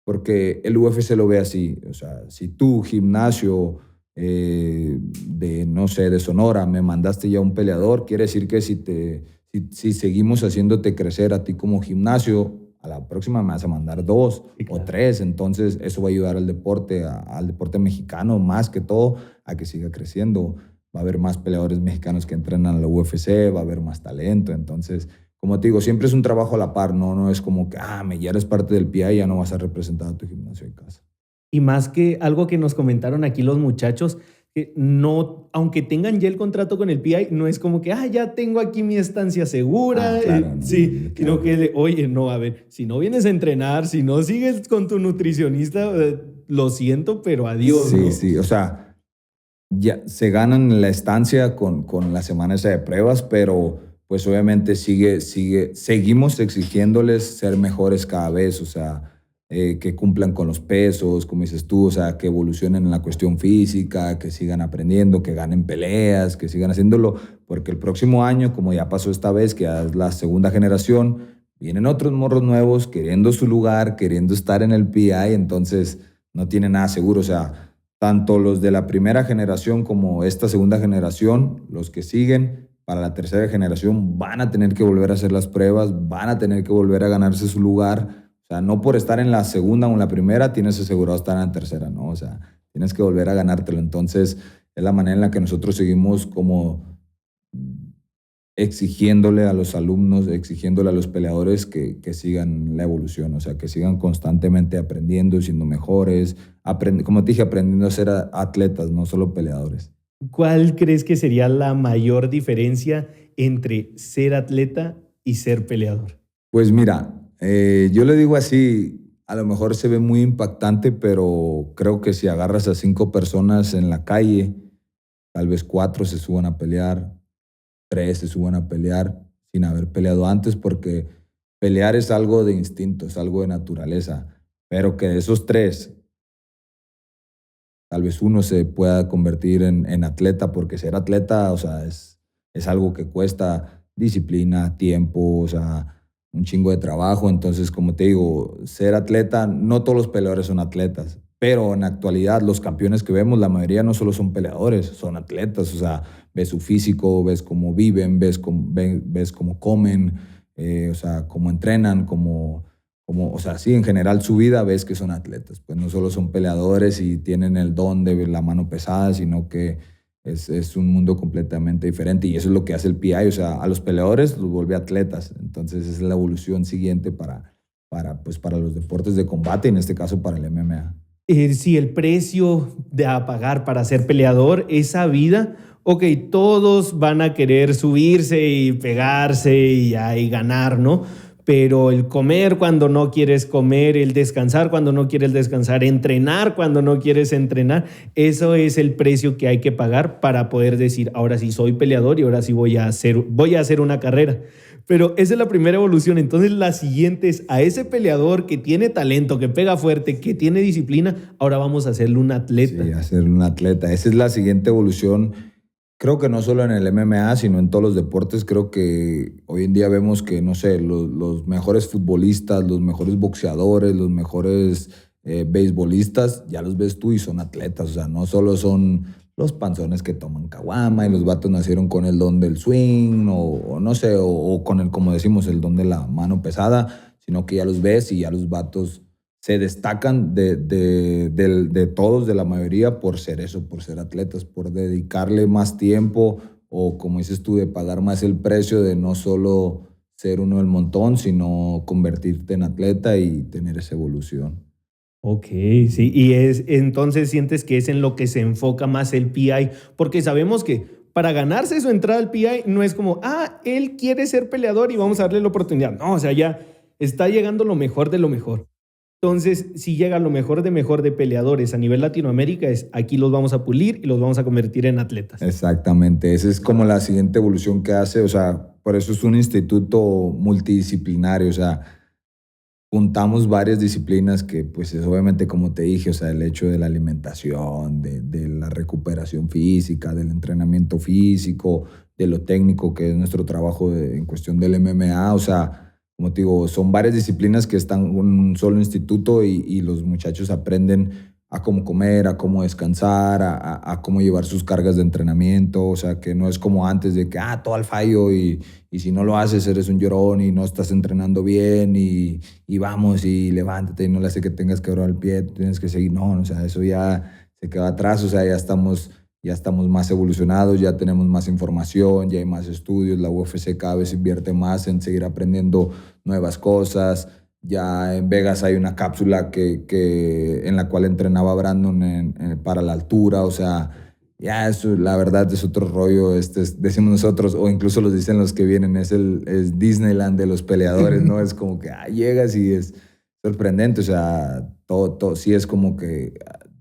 porque el UFC lo ve así. O sea, si tu gimnasio no sé, de Sonora, me mandaste ya un peleador, quiere decir que si seguimos haciéndote crecer a ti como gimnasio, a la próxima me vas a mandar 2 Sí, claro. o 3. Entonces, eso va a ayudar al deporte mexicano más que todo a que siga creciendo. Va a haber más peleadores mexicanos que entrenan a la UFC, va a haber más talento. Entonces, como te digo, siempre es un trabajo a la par, no es como que, ya eres parte del PI y ya no vas a representar a tu gimnasio de casa. Y más que algo que nos comentaron aquí los muchachos, que no, aunque tengan ya el contrato con el PI, no es como que, ya tengo aquí mi estancia segura. Claro, sí, claro. sino que, oye, no, a ver, si no vienes a entrenar, si no sigues con tu nutricionista, lo siento, pero adiós. Sí, ¿no? sí, o sea, ya se ganan la estancia con la semana esa de pruebas, pero pues obviamente seguimos exigiéndoles ser mejores cada vez, o sea, que cumplan con los pesos, como dices tú, o sea, que evolucionen en la cuestión física, que sigan aprendiendo, que ganen peleas, que sigan haciéndolo, porque el próximo año, como ya pasó esta vez, que ya es la segunda generación, vienen otros morros nuevos queriendo su lugar, queriendo estar en el PI, entonces no tienen nada seguro, o sea, tanto los de la primera generación como esta segunda generación, los que siguen, para la tercera generación van a tener que volver a hacer las pruebas, van a tener que volver a ganarse su lugar. O sea, no por estar en la segunda o en la primera tienes asegurado estar en la tercera, ¿no? O sea, tienes que volver a ganártelo. Entonces, es la manera en la que nosotros seguimos como exigiéndole a los alumnos, exigiéndole a los peleadores que sigan la evolución, o sea, que sigan constantemente aprendiendo, siendo mejores, como te dije, aprendiendo a ser atletas, no solo peleadores. ¿Cuál crees que sería la mayor diferencia entre ser atleta y ser peleador? Pues mira, yo le digo así, a lo mejor se ve muy impactante, pero creo que si agarras a 5 personas en la calle, tal vez 4 se suban a pelear, 3 se suban a pelear, sin haber peleado antes, porque pelear es algo de instinto, es algo de naturaleza, pero que de esos tres, tal vez uno se pueda convertir en atleta, porque ser atleta, o sea, es algo que cuesta disciplina, tiempo, o sea, un chingo de trabajo. Entonces, como te digo, ser atleta, no todos los peleadores son atletas, pero en la actualidad los campeones que vemos, la mayoría no solo son peleadores, son atletas. O sea, ves su físico, ves cómo viven, ves cómo comen, o sea, cómo entrenan, o sea, sí, en general su vida ves que son atletas, pues no solo son peleadores y tienen el don de la mano pesada, sino que es un mundo completamente diferente y eso es lo que hace el PI, o sea, a los peleadores los vuelve atletas, entonces esa es la evolución siguiente pues, para los deportes de combate, en este caso para el MMA. Si el precio de a pagar para ser peleador, esa vida, ok, todos van a querer subirse y pegarse y ganar, ¿no? Pero el comer cuando no quieres comer, el descansar cuando no quieres descansar, entrenar cuando no quieres entrenar, eso es el precio que hay que pagar para poder decir, ahora sí soy peleador y ahora sí voy a hacer una carrera. Pero esa es la primera evolución. Entonces la siguiente es a ese peleador que tiene talento, que pega fuerte, que tiene disciplina, ahora vamos a hacerle un atleta. Sí, hacer un atleta. Esa es la siguiente evolución. Creo que no solo en el MMA, sino en todos los deportes. Creo que hoy en día vemos que, no sé, los mejores futbolistas, los mejores boxeadores, los mejores beisbolistas, ya los ves tú y son atletas. O sea, no solo son los panzones que toman caguama y los vatos nacieron con el don del swing o no sé, o con el, como decimos, el don de la mano pesada, sino que ya los ves y ya los vatos se destacan de todos, de la mayoría, por ser eso, por ser atletas, por dedicarle más tiempo o, como dices tú, de pagar más el precio de no solo ser uno del montón, sino convertirte en atleta y tener esa evolución. Ok, sí, y entonces sientes que es en lo que se enfoca más el PI, porque sabemos que para ganarse su entrada al PI no es como, él quiere ser peleador y vamos a darle la oportunidad. No, o sea, ya está llegando lo mejor de lo mejor. Entonces, si llega lo mejor de peleadores a nivel Latinoamérica, es aquí los vamos a pulir y los vamos a convertir en atletas. Exactamente, esa es como la siguiente evolución que hace, o sea, por eso es un instituto multidisciplinario, o sea, juntamos varias disciplinas que, pues, es obviamente, como te dije, o sea, el hecho de la alimentación, de la recuperación física, del entrenamiento físico, de lo técnico, que es nuestro trabajo en cuestión del MMA, o sea, como te digo, son varias disciplinas que están en un solo instituto y los muchachos aprenden a cómo comer, a cómo descansar, a cómo llevar sus cargas de entrenamiento, o sea, que no es como antes de que, todo al fallo y si no lo haces eres un llorón y no estás entrenando bien y vamos y levántate y no le hace que tengas que quebrar el pie, tienes que seguir. No, o sea, eso ya se queda atrás, o sea, ya estamos más evolucionados, ya tenemos más información, ya hay más estudios, la UFC cada vez invierte más en seguir aprendiendo nuevas cosas. Ya en Vegas hay una cápsula en la cual entrenaba Brandon para la altura, o sea, ya eso la verdad es otro rollo, decimos nosotros, o incluso los dicen los que vienen, es Disneyland de los peleadores, ¿no? Es como que llegas y es sorprendente, o sea, todo sí es como que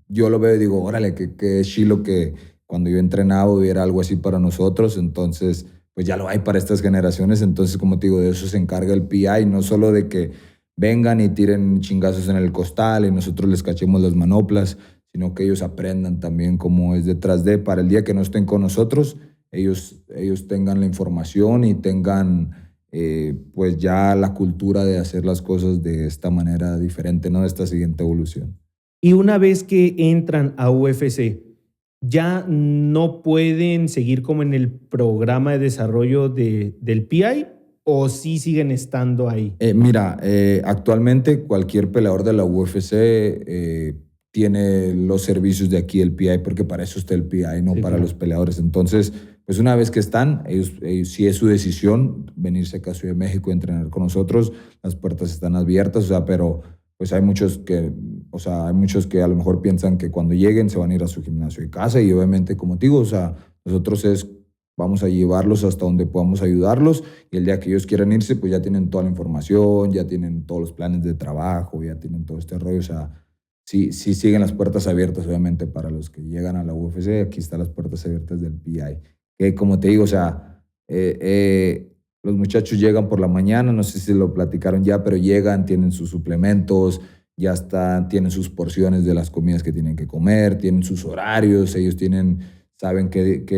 yo lo veo y digo, órale, qué chilo que cuando yo entrenaba hubiera algo así para nosotros, entonces pues ya lo hay para estas generaciones, entonces como te digo, de eso se encarga el PI, no solo de que vengan y tiren chingazos en el costal y nosotros les cachemos las manoplas, sino que ellos aprendan también cómo es detrás de, para el día que no estén con nosotros, ellos tengan la información y tengan pues ya la cultura de hacer las cosas de esta manera diferente, ¿no? De esta siguiente evolución. Y una vez que entran a UFC, ya no pueden seguir como en el programa de desarrollo del PI o sí siguen estando ahí. Mira, actualmente cualquier peleador de la UFC tiene los servicios de aquí el PI, porque para eso está el PI, no Sí, para claro. los peleadores. Entonces, pues una vez que están, ellos sí es su decisión venirse acá a Ciudad de México a entrenar con nosotros, las puertas están abiertas, o sea, pero pues hay muchos que, o sea, hay muchos que a lo mejor piensan que cuando lleguen se van a ir a su gimnasio de casa y obviamente, como te digo, o sea, nosotros vamos a llevarlos hasta donde podamos ayudarlos y el día que ellos quieran irse, pues ya tienen toda la información, ya tienen todos los planes de trabajo, ya tienen todo este rollo. O sea, sí, sí siguen las puertas abiertas, obviamente, para los que llegan a la UFC. Aquí están las puertas abiertas del PI. Que como te digo, o sea, Los muchachos llegan por la mañana, no sé si lo platicaron ya, pero llegan, tienen sus suplementos, ya están, tienen sus porciones de las comidas que tienen que comer, tienen sus horarios, ellos saben en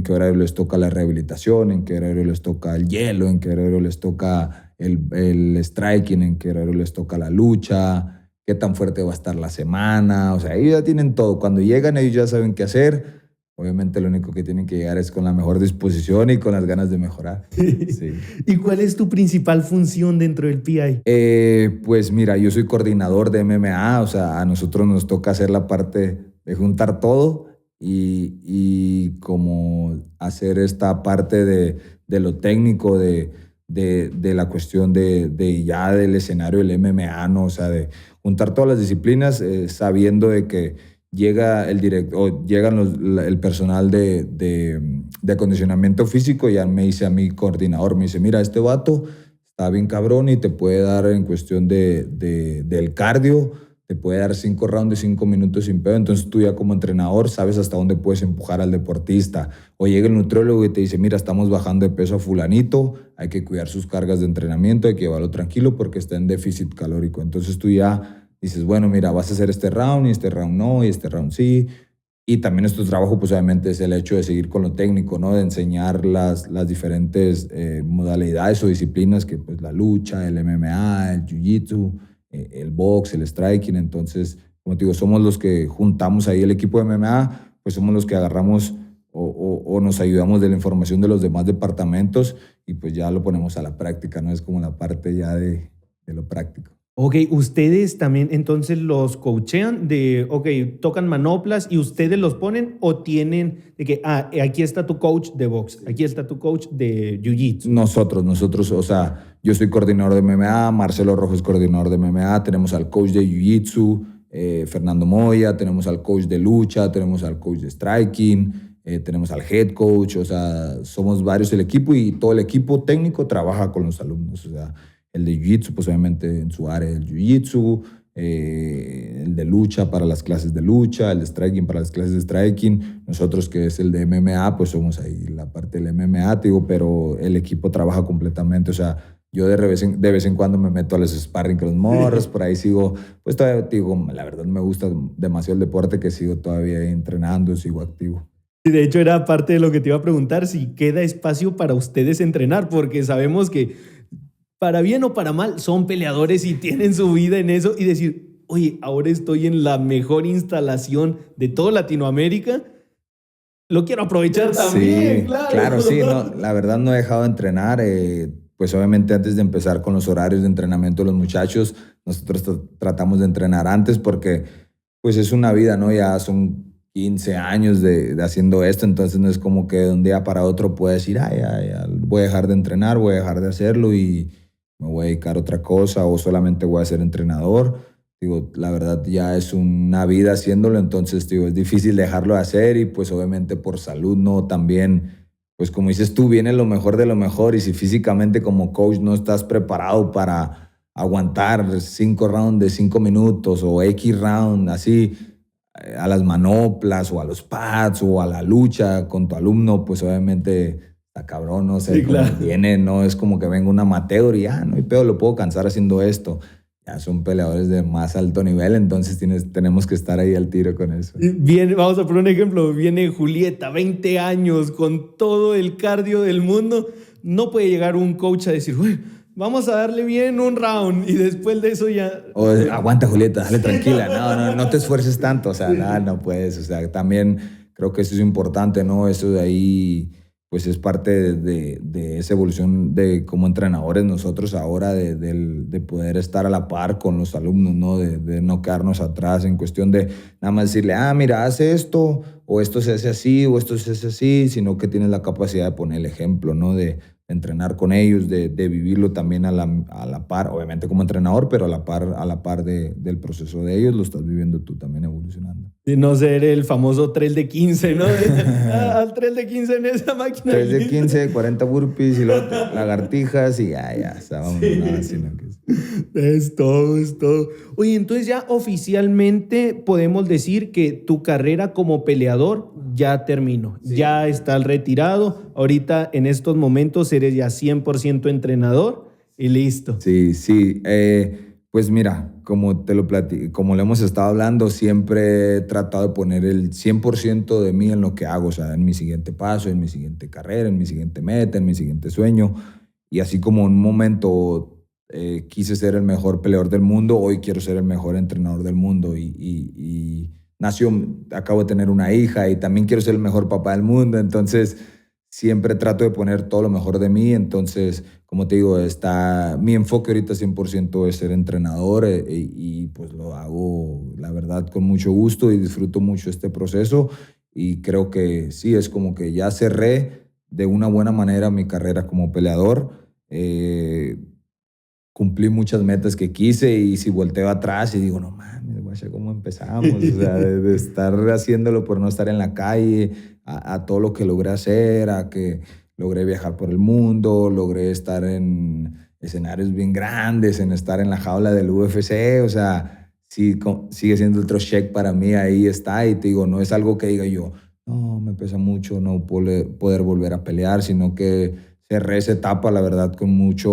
qué horario les toca la rehabilitación, en qué horario les toca el hielo, en qué horario les toca el striking, en qué horario les toca la lucha, qué tan fuerte va a estar la semana. O sea, ellos ya tienen todo. Cuando llegan, ellos ya saben qué hacer. Obviamente lo único que tienen que llegar es con la mejor disposición y con las ganas de mejorar. Sí. ¿Y cuál es tu principal función dentro del PI? Pues mira, yo soy coordinador de MMA, o sea, a nosotros nos toca hacer la parte de juntar todo y como hacer esta parte de lo técnico, de la cuestión ya del escenario del MMA, ¿no? O sea, de juntar todas las disciplinas sabiendo de que llega el personal de acondicionamiento físico, ya me dice a mi coordinador, me dice, mira, este vato está bien cabrón y te puede dar en cuestión del cardio, te puede dar 5 rounds de 5 minutos sin pedo. Entonces tú ya como entrenador sabes hasta dónde puedes empujar al deportista. O llega el nutriólogo y te dice, mira, estamos bajando de peso a fulanito, hay que cuidar sus cargas de entrenamiento, hay que llevarlo tranquilo porque está en déficit calórico. Entonces tú ya dices, bueno, mira, vas a hacer este round y este round no y este round sí. Y también nuestro trabajo, pues obviamente es el hecho de seguir con lo técnico, ¿no? De enseñar las diferentes modalidades o disciplinas que pues la lucha, el MMA, el jiu-jitsu, el box, el striking. Entonces, como te digo, somos los que juntamos ahí el equipo de MMA, pues somos los que agarramos o nos ayudamos de la información de los demás departamentos y pues ya lo ponemos a la práctica, ¿no? Es como la parte ya de lo práctico. Ok, ustedes también entonces los coachean tocan manoplas y ustedes los ponen o tienen de que, aquí está tu coach de box, aquí está tu coach de jiu-jitsu. Nosotros, o sea, yo soy coordinador de MMA, Marcelo Rojo es coordinador de MMA, tenemos al coach de jiu-jitsu, Fernando Moya, tenemos al coach de lucha, tenemos al coach de striking, tenemos al head coach, o sea, somos varios el equipo y todo el equipo técnico trabaja con los alumnos, o sea, el de jiu-jitsu, pues obviamente en su área del jiu-jitsu, el de lucha para las clases de lucha, el de striking para las clases de striking. Nosotros, que es el de MMA, pues somos ahí la parte del MMA, te digo, pero el equipo trabaja completamente. O sea, yo de vez en cuando me meto a los sparring con los morros, por ahí sigo, pues todavía, te digo, la verdad me gusta demasiado el deporte que sigo todavía entrenando, sigo activo. Y de hecho era parte de lo que te iba a preguntar, si queda espacio para ustedes entrenar, porque sabemos que para bien o para mal, son peleadores y tienen su vida en eso y decir, oye, ahora estoy en la mejor instalación de toda Latinoamérica, lo quiero aprovechar también. Sí, claro, sí, no, la verdad no he dejado de entrenar, pues obviamente antes de empezar con los horarios de entrenamiento de los muchachos, nosotros tratamos de entrenar antes porque pues es una vida, ¿no? Ya son 15 años de haciendo esto, entonces no es como que de un día para otro puedes decir, ya, voy a dejar de entrenar, voy a dejar de hacerlo y me voy a dedicar a otra cosa o solamente voy a ser entrenador. Digo, la verdad ya es una vida haciéndolo, entonces digo, es difícil dejarlo de hacer y pues obviamente por salud, ¿no? También, pues como dices tú, viene lo mejor de lo mejor y si físicamente como coach no estás preparado para aguantar 5 rounds de 5 minutos o X round así a las manoplas o a los pads o a la lucha con tu alumno, pues obviamente está cabrón, no sé, sí, claro. Viene, no es como que venga un amateur y no hay pedo, lo puedo cansar haciendo esto. Ya son peleadores de más alto nivel, entonces tenemos que estar ahí al tiro con eso. Vamos a poner un ejemplo, viene Julieta, 20 años, con todo el cardio del mundo, no puede llegar un coach a decir, uy, vamos a darle bien un round y después de eso ya... Aguanta Julieta, dale tranquila, no te esfuerces tanto, o sea, no puedes, o sea, también creo que eso es importante, ¿no? Eso de ahí... pues es parte de esa evolución de como entrenadores nosotros ahora de poder estar a la par con los alumnos, ¿no? De no quedarnos atrás en cuestión de nada más decirle, mira, haz esto, o esto se hace así, o esto se hace así, sino que tienes la capacidad de poner el ejemplo, ¿no? De entrenar con ellos, de vivirlo también a la par, obviamente como entrenador, pero a la par del proceso de ellos, lo estás viviendo tú también evolucionando. Y no ser el famoso 3 de 15, ¿no? Al 3 de 15 en esa máquina. 3 de 15, 40 burpees y luego lagartijas y ya, estábamos, sí. Sino que Es todo, es todo. Oye, entonces ya oficialmente podemos decir que tu carrera como peleador ya terminó, Sí. ya estás retirado. Ahorita en estos momentos eres ya 100% entrenador y listo. Sí, sí. Pues mira, como lo hemos estado hablando, siempre he tratado de poner el 100% de mí en lo que hago, o sea, en mi siguiente paso, en mi siguiente carrera, en mi siguiente meta, en mi siguiente sueño. Y así como en un momento quise ser el mejor peleador del mundo, hoy quiero ser el mejor entrenador del mundo. Acabo de tener una hija y también quiero ser el mejor papá del mundo. Entonces, siempre trato de poner todo lo mejor de mí. Entonces, como te digo, mi enfoque ahorita 100% es ser entrenador y pues lo hago, la verdad, con mucho gusto y disfruto mucho este proceso. Y creo que sí, es como que ya cerré de una buena manera mi carrera como peleador. Eh, Cumplí muchas metas que quise y si volteo atrás y digo, no mames, guacha, ¿cómo empezamos? O sea, de estar haciéndolo por no estar en la calle, a todo lo que logré hacer, a que logré viajar por el mundo, logré estar en escenarios bien grandes, en estar en la jaula del UFC, o sea, sí, sigue siendo otro check para mí, ahí está, y te digo, no es algo que diga yo, no, me pesa mucho no poder volver a pelear, sino que cerré esa etapa, la verdad, con mucha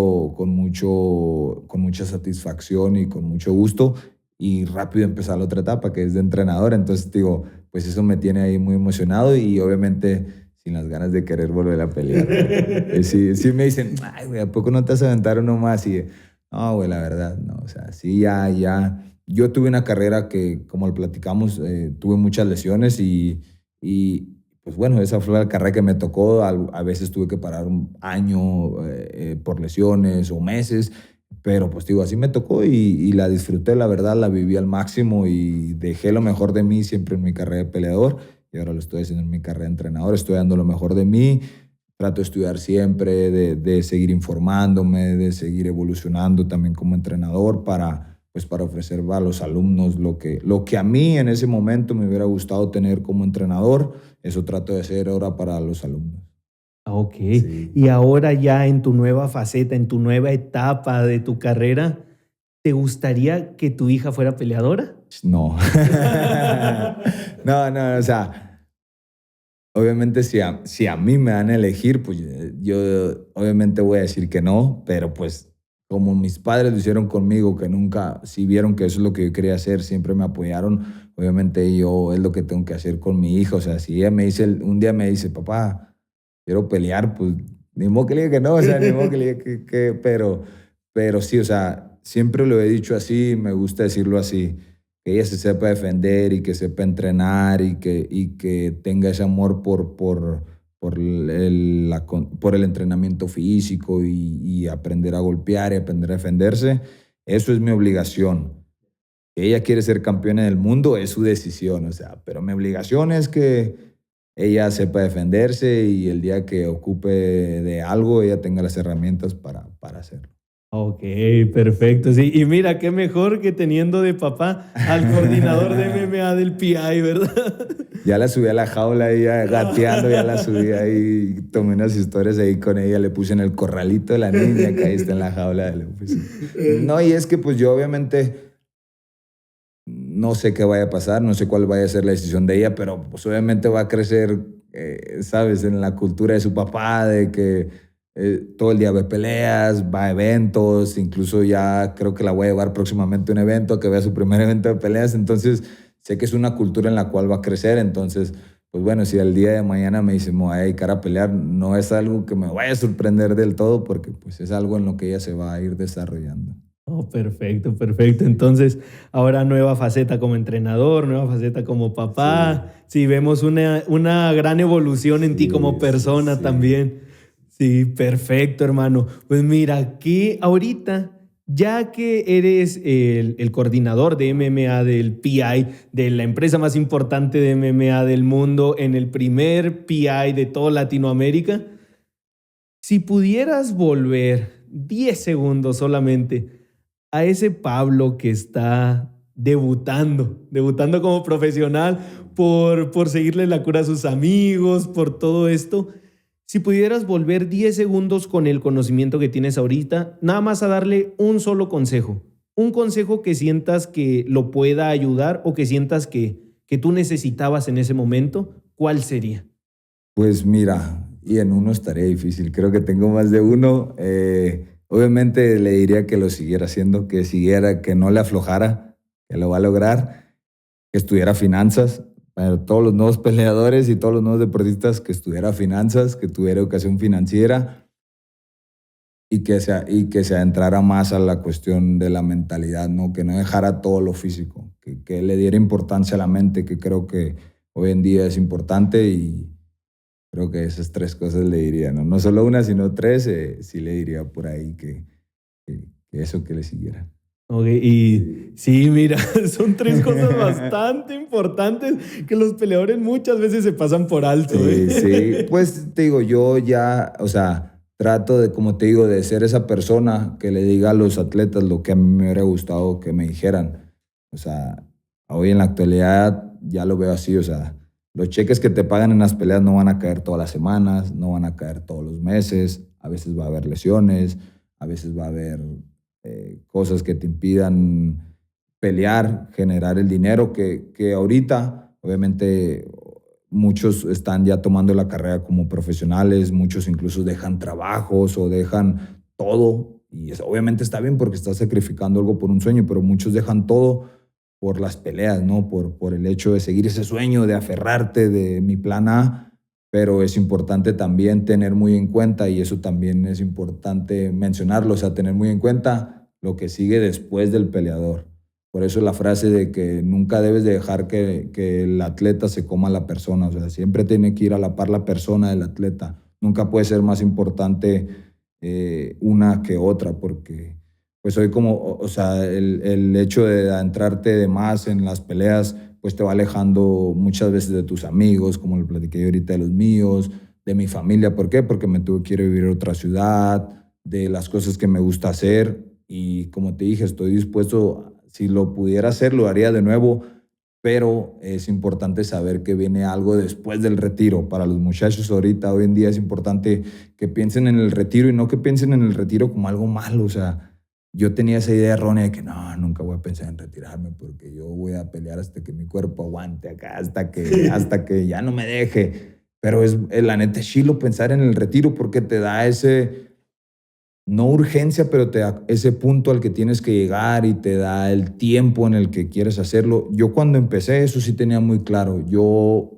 satisfacción y con mucho gusto. Y rápido empezar la otra etapa, que es de entrenador. Entonces, digo, pues eso me tiene ahí muy emocionado y obviamente sin las ganas de querer volver a pelear, ¿verdad? Sí, sí me dicen, ay, güey, ¿a poco no te vas a aventar uno más? Y, no, güey, la verdad, no. O sea, sí, ya. Yo tuve una carrera que, como lo platicamos, tuve muchas lesiones y pues bueno, esa fue la carrera que me tocó. A veces tuve que parar un año por lesiones o meses, pero pues digo, así me tocó y la disfruté, la verdad, la viví al máximo y dejé lo mejor de mí siempre en mi carrera de peleador y ahora lo estoy haciendo en mi carrera de entrenador, estoy dando lo mejor de mí, trato de estudiar siempre, de seguir informándome, de seguir evolucionando también como entrenador para ofrecer a los alumnos lo que a mí en ese momento me hubiera gustado tener como entrenador, eso trato de hacer ahora para los alumnos. Ok. Sí. Y ahora ya en tu nueva faceta, en tu nueva etapa de tu carrera, ¿te gustaría que tu hija fuera peleadora? No. No, o sea, obviamente si a mí me dan a elegir, pues yo obviamente voy a decir que no, pero pues como mis padres lo hicieron conmigo, que nunca, si vieron que eso es lo que yo quería hacer, siempre me apoyaron, obviamente yo es lo que tengo que hacer con mi hija. O sea, si ella un día me dice, papá, quiero pelear, pues ni modo que le diga que no, o sea, ni modo que le diga pero sí, o sea, siempre lo he dicho así, me gusta decirlo así, que ella se sepa defender y que sepa entrenar y que tenga ese amor por el entrenamiento físico y aprender a golpear y aprender a defenderse. Eso es mi obligación. Que ella quiere ser campeona del mundo es su decisión, o sea, pero mi obligación es que ella sepa defenderse y el día que ocupe de algo, ella tenga las herramientas para hacerlo. Ok, perfecto. Sí, y mira, qué mejor que teniendo de papá al coordinador de MMA del PI, ¿verdad? Ya la subí a la jaula, ella gateando, ya la subí ahí, tomé unas historias ahí con ella, le puse en el corralito de la niña, que ahí está en la jaula de la oficina. No, y es que pues yo obviamente no sé qué vaya a pasar, no sé cuál vaya a ser la decisión de ella, pero pues obviamente va a crecer, ¿sabes? En la cultura de su papá, de que todo el día ve peleas, va a eventos, incluso ya creo que la voy a llevar próximamente a un evento, que vea su primer evento de peleas, entonces sé que es una cultura en la cual va a crecer, entonces, pues bueno, si el día de mañana me dice, me voy a dedicar a pelear, no es algo que me vaya a sorprender del todo, porque pues es algo en lo que ella se va a ir desarrollando. Oh, perfecto, perfecto. Entonces, ahora nueva faceta como entrenador, nueva faceta como Sí, papá. Sí, vemos una gran evolución en ti como sí, persona sí. también. Sí, perfecto, hermano. Pues mira, que ahorita, ya que eres el coordinador de MMA del PI, de la empresa más importante de MMA del mundo, en el primer PI de toda Latinoamérica, si pudieras volver 10 segundos solamente a ese Pablo que está debutando como profesional por seguirle la cura a sus amigos, por todo esto, Si pudieras volver 10 segundos con el conocimiento que tienes ahorita, nada más a darle un solo consejo. Un consejo que sientas que lo pueda ayudar o que sientas que tú necesitabas en ese momento, ¿cuál sería? Pues mira, y en uno estaría difícil, creo que tengo más de uno. Obviamente le diría que lo siguiera haciendo, que siguiera, que no le aflojara, que lo va a lograr, que estudiara finanzas, para todos los nuevos peleadores y todos los nuevos deportistas, que estudiara finanzas, que tuviera educación financiera y que se adentrara más a la cuestión de la mentalidad, ¿no? Que no dejara todo lo físico, que le diera importancia a la mente, que creo que hoy en día es importante y creo que esas tres cosas le diría, ¿no? No solo una, sino tres, sí le diría por ahí que eso que le siguiera. Ok, y sí, mira, son tres cosas bastante importantes que los peleadores muchas veces se pasan por alto, Sí, sí. ¿eh? Pues te digo, yo ya, o sea, trato de, como te digo, de ser esa persona que le diga a los atletas lo que a mí me hubiera gustado que me dijeran. O sea, hoy en la actualidad ya lo veo así, o sea, los cheques que te pagan en las peleas no van a caer todas las semanas, no van a caer todos los meses, a veces va a haber lesiones, a veces va a haber cosas que te impidan pelear, generar el dinero que ahorita, obviamente, muchos están ya tomando la carrera como profesionales, muchos incluso dejan trabajos o dejan todo. Y obviamente está bien porque estás sacrificando algo por un sueño, pero muchos dejan todo por las peleas, ¿no? Por el hecho de seguir ese sueño, de aferrarte de mi plan A, pero es importante también tener muy en cuenta, y eso también es importante mencionarlo, o sea, tener muy en cuenta lo que sigue después del peleador. Por eso la frase de que nunca debes de dejar que el atleta se coma a la persona, o sea, siempre tiene que ir a la par la persona del atleta. Nunca puede ser más importante una que otra, porque pues hoy como, o sea, el hecho de adentrarte de más en las peleas, pues te va alejando muchas veces de tus amigos, como lo platiqué yo ahorita, de los míos, de mi familia. ¿Por qué? Porque me tuve que ir a vivir a otra ciudad, de las cosas que me gusta hacer. Y como te dije, estoy dispuesto, si lo pudiera hacer, lo haría de nuevo, pero es importante saber que viene algo después del retiro. Para los muchachos ahorita, hoy en día, es importante que piensen en el retiro y no que piensen en el retiro como algo malo. O sea, yo tenía esa idea errónea de que no, nunca voy a pensar en retirarme porque yo voy a pelear hasta que mi cuerpo aguante acá, hasta que ya no me deje. Pero la neta es chilo pensar en el retiro porque te da ese, no urgencia, pero te da ese punto al que tienes que llegar y te da el tiempo en el que quieres hacerlo. Yo cuando empecé eso sí tenía muy claro. Yo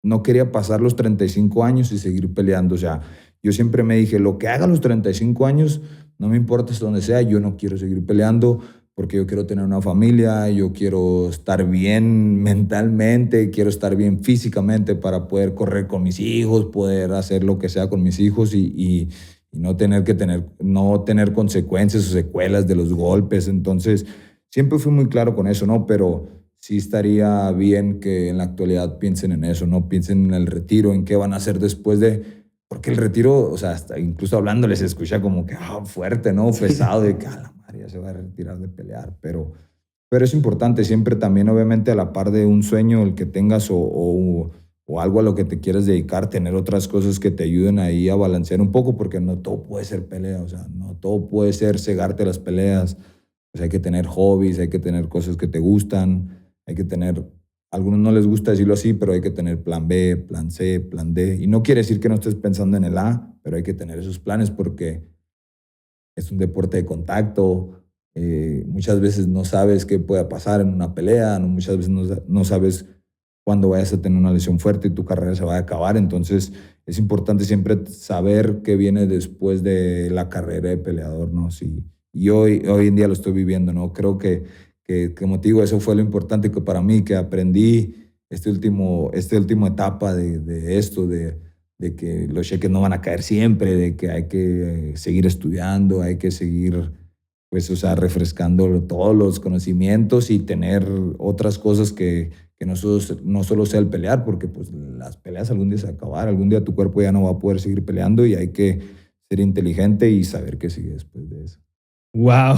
no quería pasar los 35 años y seguir peleando. O sea, yo siempre me dije, lo que haga a los 35 años, no me importa hasta donde sea, yo no quiero seguir peleando porque yo quiero tener una familia, yo quiero estar bien mentalmente, quiero estar bien físicamente para poder correr con mis hijos, poder hacer lo que sea con mis hijos y no tener no tener consecuencias o secuelas de los golpes. Entonces, siempre fui muy claro con eso, ¿no? Pero sí estaría bien que en la actualidad piensen en eso, no piensen en el retiro, en qué van a hacer después de... Porque el retiro, o sea, hasta incluso hablándoles se escucha como que fuerte, ¿no? Pesado, de que a la madre ya se va a retirar de pelear. Pero es importante siempre también, obviamente, a la par de un sueño, el que tengas o algo a lo que te quieras dedicar, tener otras cosas que te ayuden ahí a balancear un poco, porque no todo puede ser pelea, o sea, no todo puede ser cegarte las peleas. Pues hay que tener hobbies, hay que tener cosas que te gustan, hay que tener, a algunos no les gusta decirlo así, pero hay que tener plan B, plan C, plan D. Y no quiere decir que no estés pensando en el A, pero hay que tener esos planes porque es un deporte de contacto. Muchas veces no sabes qué pueda pasar en una pelea, no, muchas veces no sabes cuándo vayas a tener una lesión fuerte y tu carrera se va a acabar. Entonces es importante siempre saber qué viene después de la carrera de peleador, ¿no? Sí, y hoy en día lo estoy viviendo, ¿no? Creo que, como te digo, eso fue lo importante que para mí, que aprendí esta última etapa de esto, de que los cheques no van a caer siempre, de que hay que seguir estudiando, hay que seguir, pues, o sea, refrescando todos los conocimientos y tener otras cosas que no solo sea el pelear, porque pues las peleas algún día se van a acabar, algún día tu cuerpo ya no va a poder seguir peleando y hay que ser inteligente y saber qué sigue después de eso. Wow.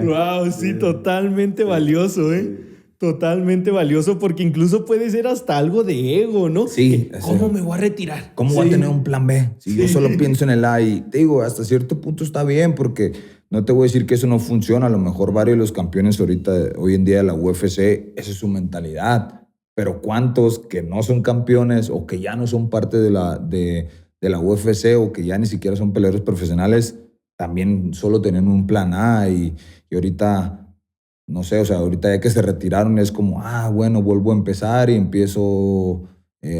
Wow, sí, Sí, totalmente sí, valioso, ¿eh? sí. totalmente valioso porque incluso puede ser hasta algo de ego, ¿no? Sí. ¿Cómo me voy a retirar? ¿Cómo voy a tener un plan B? Si yo solo pienso en el A y te digo, hasta cierto punto está bien porque no te voy a decir que eso no funciona. A lo mejor varios de los campeones hoy en día de la UFC, esa es su mentalidad. Pero ¿cuántos que no son campeones o que ya no son parte de la UFC o que ya ni siquiera son peleadores profesionales también solo tienen un plan A y ahorita... No sé, o sea, ahorita ya que se retiraron es como, bueno, vuelvo a empezar y empiezo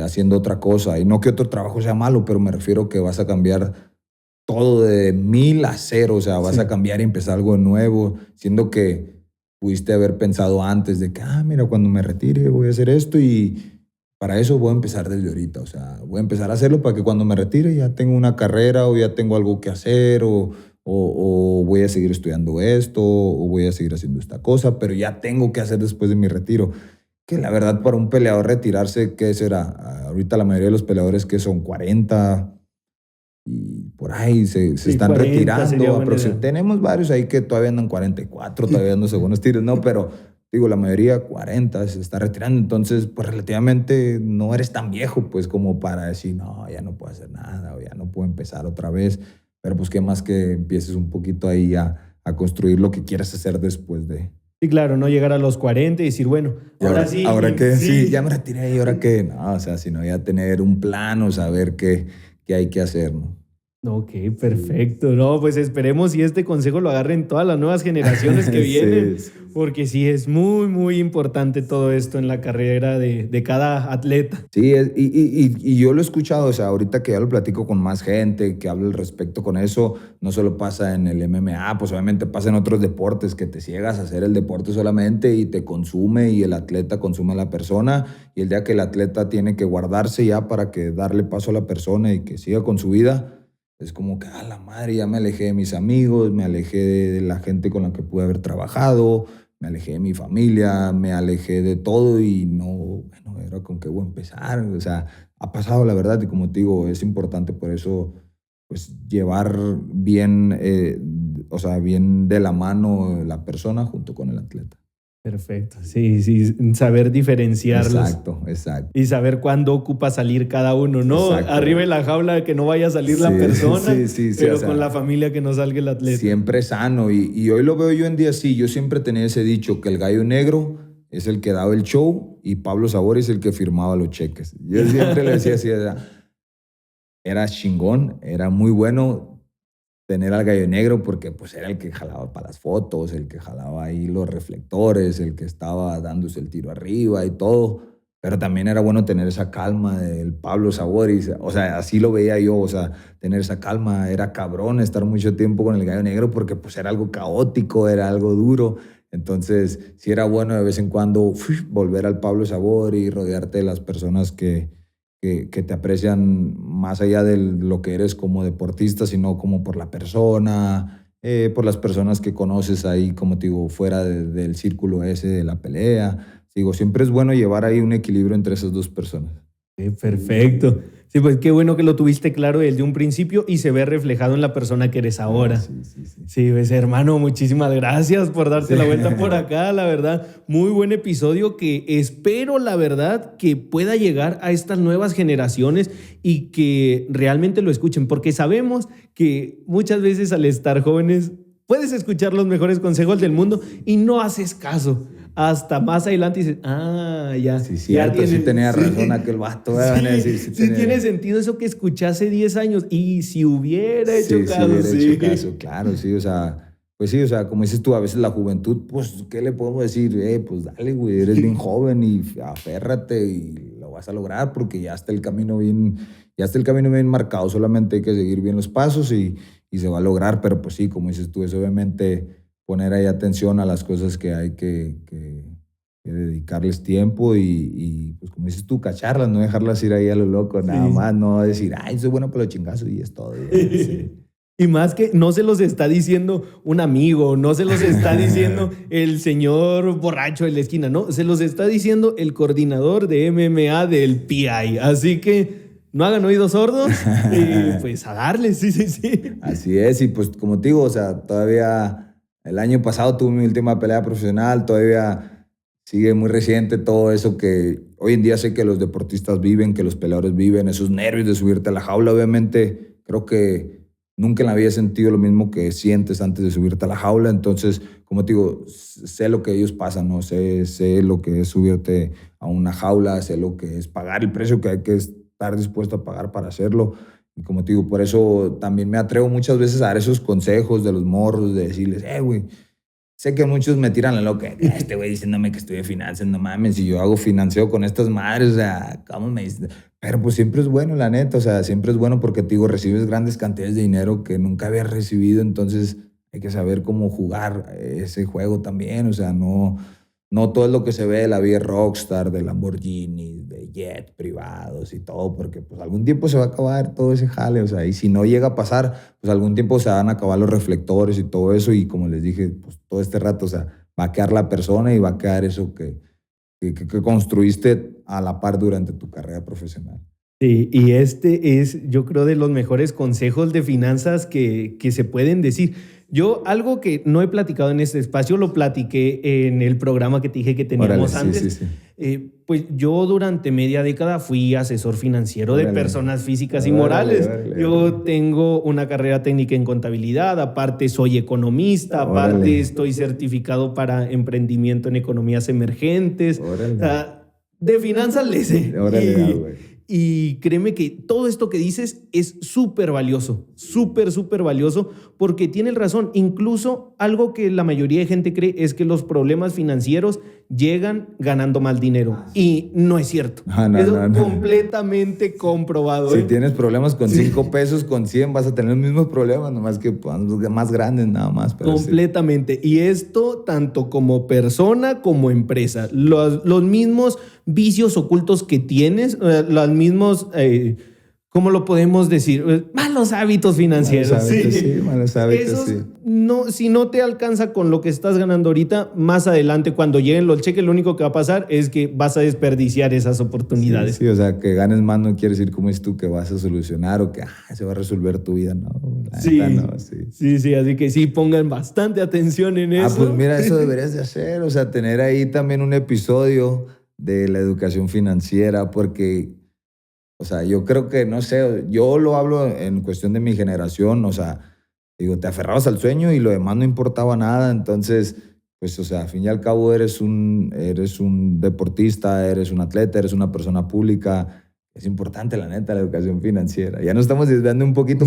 haciendo otra cosa. Y no que otro trabajo sea malo, pero me refiero que vas a cambiar todo de 1000 a 0, o sea, vas a cambiar y empezar algo nuevo, siendo que pudiste haber pensado antes de que, mira, cuando me retire voy a hacer esto y para eso voy a empezar desde ahorita, o sea, voy a empezar a hacerlo para que cuando me retire ya tengo una carrera o ya tengo algo que hacer o voy a seguir estudiando esto o voy a seguir haciendo esta cosa, pero ya tengo que hacer después de mi retiro. Que la verdad para un peleador retirarse, ¿qué será? Ahorita la mayoría de los peleadores que son 40 y por ahí se están 40 retirando. Tenemos varios ahí que todavía andan 44, todavía andan segundos tiros, no, pero digo, la mayoría 40 se está retirando, entonces pues relativamente no eres tan viejo pues como para decir, no, ya no puedo hacer nada o ya no puedo empezar otra vez, pero pues qué más que empieces un poquito ahí a construir lo que quieras hacer después de... Sí, claro, no llegar a los 40 y decir, bueno, ahora sí. Ahora que sí, ya me retiré y ahora qué, no, o sea, sino ya tener un plan o saber qué hay que hacer, ¿no? Ok, perfecto. No, pues esperemos y este consejo lo agarren todas las nuevas generaciones que vienen, sí. Porque sí es muy, muy importante todo esto en la carrera de cada atleta. Sí, y yo lo he escuchado, o sea, ahorita que ya lo platico con más gente, que hablo al respecto con eso, no solo pasa en el MMA, pues obviamente pasa en otros deportes, que te ciegas a hacer el deporte solamente y te consume y el atleta consume a la persona y el día que el atleta tiene que guardarse ya para que darle paso a la persona y que siga con su vida, es como que, la madre, ya me alejé de mis amigos, me alejé de la gente con la que pude haber trabajado, me alejé de mi familia, me alejé de todo y no, bueno, era con qué voy a empezar. O sea, ha pasado la verdad y como te digo, es importante por eso, pues, llevar bien, o sea, bien de la mano la persona junto con el atleta. Perfecto, sí, saber diferenciarlos. Exacto. Y saber cuándo ocupa salir cada uno, ¿no? Exacto. Arriba en la jaula que no vaya a salir la persona, pero o sea, con la familia que no salga el atleta. Siempre sano y hoy lo veo yo en día así. Yo siempre tenía ese dicho que el gallo negro es el que daba el show y Pablo Sabor es el que firmaba los cheques. Yo siempre le decía así, era chingón, era muy bueno tener al gallo negro porque pues era el que jalaba para las fotos, el que jalaba ahí los reflectores, el que estaba dándose el tiro arriba y todo, pero también era bueno tener esa calma del Pablo Saboris, o sea, así lo veía yo, o sea, tener esa calma, era cabrón estar mucho tiempo con el gallo negro porque pues era algo caótico, era algo duro, entonces sí era bueno de vez en cuando volver al Pablo Sabor y rodearte de las personas que te aprecian más allá de lo que eres como deportista, sino como por la persona, por las personas que conoces ahí, como te digo, fuera del círculo ese de la pelea. Digo, siempre es bueno llevar ahí un equilibrio entre esas dos personas. Perfecto. Sí, pues qué bueno que lo tuviste claro desde un principio y se ve reflejado en la persona que eres ahora. Sí, pues hermano, muchísimas gracias por darte la vuelta por acá, la verdad. Muy buen episodio que espero, la verdad, que pueda llegar a estas nuevas generaciones y que realmente lo escuchen, porque sabemos que muchas veces al estar jóvenes puedes escuchar los mejores consejos del mundo y no haces caso. Hasta más adelante dices, ya. Sí, cierto, ya sí tenía razón aquel vato. Sí tiene sentido eso que escuché hace 10 años. Y si hubiera hecho caso. Hecho caso, claro, sí, o sea, pues sí, o sea, como dices tú, a veces la juventud, pues, ¿qué le podemos decir? Pues dale, güey, eres bien joven y aférrate y lo vas a lograr porque ya está el camino bien marcado, solamente hay que seguir bien los pasos y se va a lograr, pero pues sí, como dices tú, es obviamente poner ahí atención a las cosas que hay que dedicarles tiempo y pues como dices tú, cacharlas, no dejarlas ir ahí a lo loco, nada más, no decir, soy bueno para los chingazos y es todo. Y más que no se los está diciendo un amigo, no se los está diciendo el señor borracho de la esquina, no, se los está diciendo el coordinador de MMA del PI, así que no hagan oídos sordos y pues a darles, sí. Así es, y pues como te digo, o sea, todavía el año pasado tuve mi última pelea profesional, todavía sigue muy reciente todo eso que hoy en día sé que los deportistas viven, que los peleadores viven, esos nervios de subirte a la jaula. Obviamente, creo que nunca en la vida he sentido lo mismo que sientes antes de subirte a la jaula. Entonces, como te digo, sé lo que ellos pasan, ¿no? Sé lo que es subirte a una jaula, sé lo que es pagar el precio que hay que estar dispuesto a pagar para hacerlo. Y como te digo, por eso también me atrevo muchas veces a dar esos consejos de los morros, de decirles, güey, sé que muchos me tiran la loca. Este güey diciéndome que estoy de finanzas, no mames, si yo hago financiero con estas madres, o sea, ¿cómo me dicen? Pero pues siempre es bueno, la neta, o sea, siempre es bueno porque te digo, recibes grandes cantidades de dinero que nunca habías recibido, entonces hay que saber cómo jugar ese juego también, o sea, no todo es lo que se ve de la vida rockstar, de Lamborghini, de jet privados y todo, porque pues algún tiempo se va a acabar todo ese jale, o sea, y si no llega a pasar, pues algún tiempo se van a acabar los reflectores y todo eso, y como les dije, pues todo este rato, o sea, va a quedar la persona y va a quedar eso que construiste a la par durante tu carrera profesional. Sí, y este es, yo creo, de los mejores consejos de finanzas que se pueden decir. Yo, algo que no he platicado en este espacio, lo platiqué en el programa que te dije que teníamos Órale, antes. sí, sí, sí. Pues yo durante media década fui asesor financiero de Órale. personas físicas y Órale, morales. órale, Yo órale. tengo una carrera técnica en contabilidad, aparte soy economista, aparte Órale. estoy certificado para emprendimiento en economías emergentes. Órale. O sea, de finanzas le sé. Órale, güey. Y créeme que todo esto que dices es súper valioso, súper valioso, porque tienes razón. Incluso algo que la mayoría de gente cree es que los problemas financieros llegan ganando mal dinero. Y no es cierto. No. Completamente comprobado. Si tienes problemas con 5 pesos, con 100 vas a tener los mismos problemas, nomás que pues, más grandes nada más. Pero completamente. Sí. Y esto tanto como persona como empresa. Los mismos vicios ocultos que tienes, los mismos, ¿cómo lo podemos decir? Malos hábitos financieros. Malos hábitos, esos, sí. No, si no te alcanza con lo que estás ganando ahorita, más adelante cuando lleguen los cheques, lo único que va a pasar es que vas a desperdiciar esas oportunidades. Sí, o sea, que ganes más no quiere decir como es tú que vas a solucionar o que se va a resolver tu vida, no. Sí, así que sí, pongan bastante atención en eso. Pues mira, eso deberías de hacer, o sea, tener ahí también un episodio de la educación financiera, porque, o sea, yo creo que, no sé, yo lo hablo en cuestión de mi generación, o sea, digo, te aferrabas al sueño y lo demás no importaba nada, entonces, pues, o sea, al fin y al cabo eres un deportista, eres un atleta, eres una persona pública. Es importante, la neta, la educación financiera. Ya nos estamos desviando un poquito,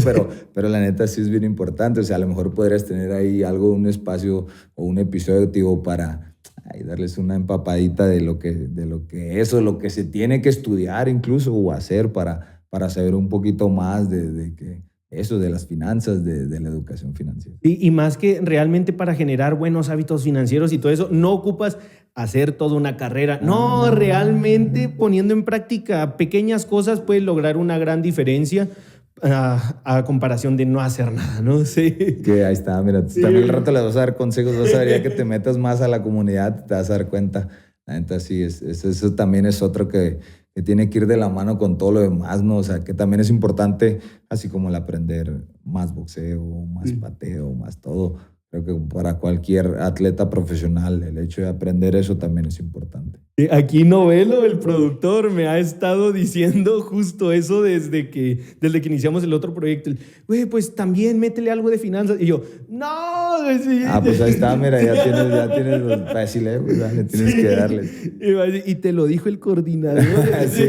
pero la neta sí es bien importante. O sea, a lo mejor podrías tener ahí algo, un espacio o un episodio, digo, para darles una empapadita de lo que se tiene que estudiar incluso o hacer para saber un poquito más de las finanzas, de la educación financiera. Y más que realmente para generar buenos hábitos financieros y todo eso, no ocupas hacer toda una carrera. No, realmente poniendo en práctica pequeñas cosas puedes lograr una gran diferencia a comparación de no hacer nada, ¿no? Sí. Que ahí está, mira, sí. También al rato les vas a dar consejos, vas a ver ya que te metas más a la comunidad, te vas a dar cuenta. La neta, sí, eso también es otro que tiene que ir de la mano con todo lo demás, ¿no? O sea, que también es importante, así como el aprender más boxeo, más pateo, más todo. Creo que para cualquier atleta profesional, el hecho de aprender eso también es importante. Aquí Novelo, el productor, me ha estado diciendo justo eso desde que iniciamos el otro proyecto. Güey, pues también métele algo de finanzas. Y yo, no. Sí. Pues ahí está, mira, ya tienes los fáciles, pues dale, tienes que darle. Y te lo dijo el coordinador. Sí,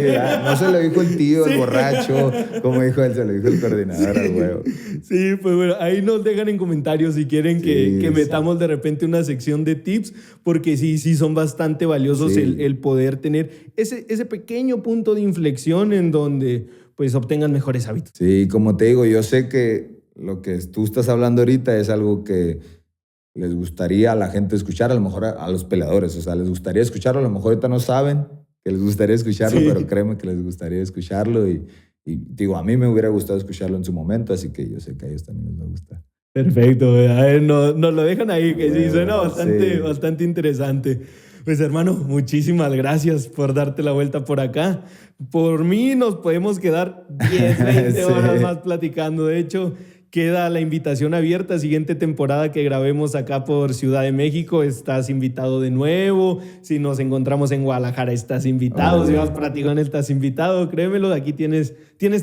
no se lo dijo el tío, el borracho, como dijo él, se lo dijo el coordinador al huevo. Sí, pues bueno, ahí nos dejan en comentarios si quieren que metamos de repente una sección de tips, porque sí son bastante valiosos el poder tener ese pequeño punto de inflexión en donde pues obtengan mejores hábitos. Sí, como te digo, yo sé que lo que tú estás hablando ahorita es algo que les gustaría a la gente escuchar, a lo mejor a los peleadores, o sea, les gustaría escucharlo, a lo mejor ahorita no saben que les gustaría escucharlo, pero créeme que les gustaría escucharlo y digo, a mí me hubiera gustado escucharlo en su momento, así que yo sé que a ellos también les va a gustar. Perfecto, a ver, nos lo dejan ahí, que sí, suena bastante interesante. Pues hermano, muchísimas gracias por darte la vuelta por acá. Por mí nos podemos quedar 10, 20 horas más platicando. De hecho, queda la invitación abierta. Siguiente temporada que grabemos acá por Ciudad de México, estás invitado de nuevo. Si nos encontramos en Guadalajara, estás invitado. Órale. Si vas para Tijuana, estás invitado. Créemelo, aquí tienes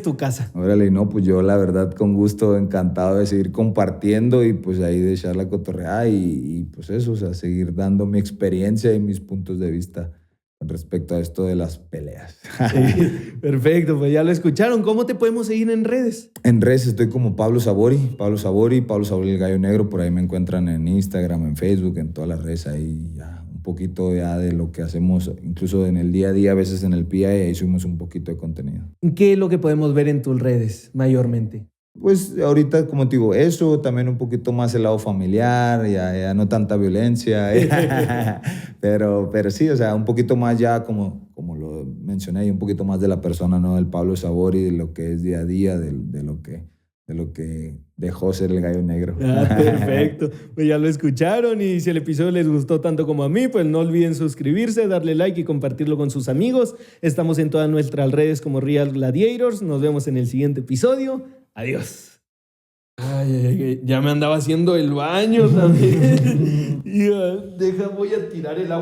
tu casa. Órale, no, pues yo la verdad con gusto, encantado de seguir compartiendo y pues ahí de echar la cotorreada y pues eso, o sea, seguir dando mi experiencia y mis puntos de vista con respecto a esto de las peleas. Sí, perfecto, pues ya lo escucharon. ¿Cómo te podemos seguir en redes? En redes estoy como Pablo Sabori el Gallo Negro, por ahí me encuentran en Instagram, en Facebook, en todas las redes, ahí ya un poquito ya de lo que hacemos, incluso en el día a día, a veces en el PI, ahí subimos un poquito de contenido. ¿Qué es lo que podemos ver en tus redes mayormente? Pues ahorita, como te digo, eso, también un poquito más el lado familiar, ya no tanta violencia, pero sí, o sea, un poquito más ya, como lo mencioné, un poquito más de la persona, ¿no? Del Pablo Sabori, de lo que es día a día, de lo que dejó ser el Gallo Negro. Perfecto, pues ya lo escucharon y si el episodio les gustó tanto como a mí, pues no olviden suscribirse, darle like y compartirlo con sus amigos. Estamos en todas nuestras redes como Real Gladiators. Nos vemos en el siguiente episodio. Adiós. Ay, ya me andaba haciendo el baño también. Voy a tirar el agua.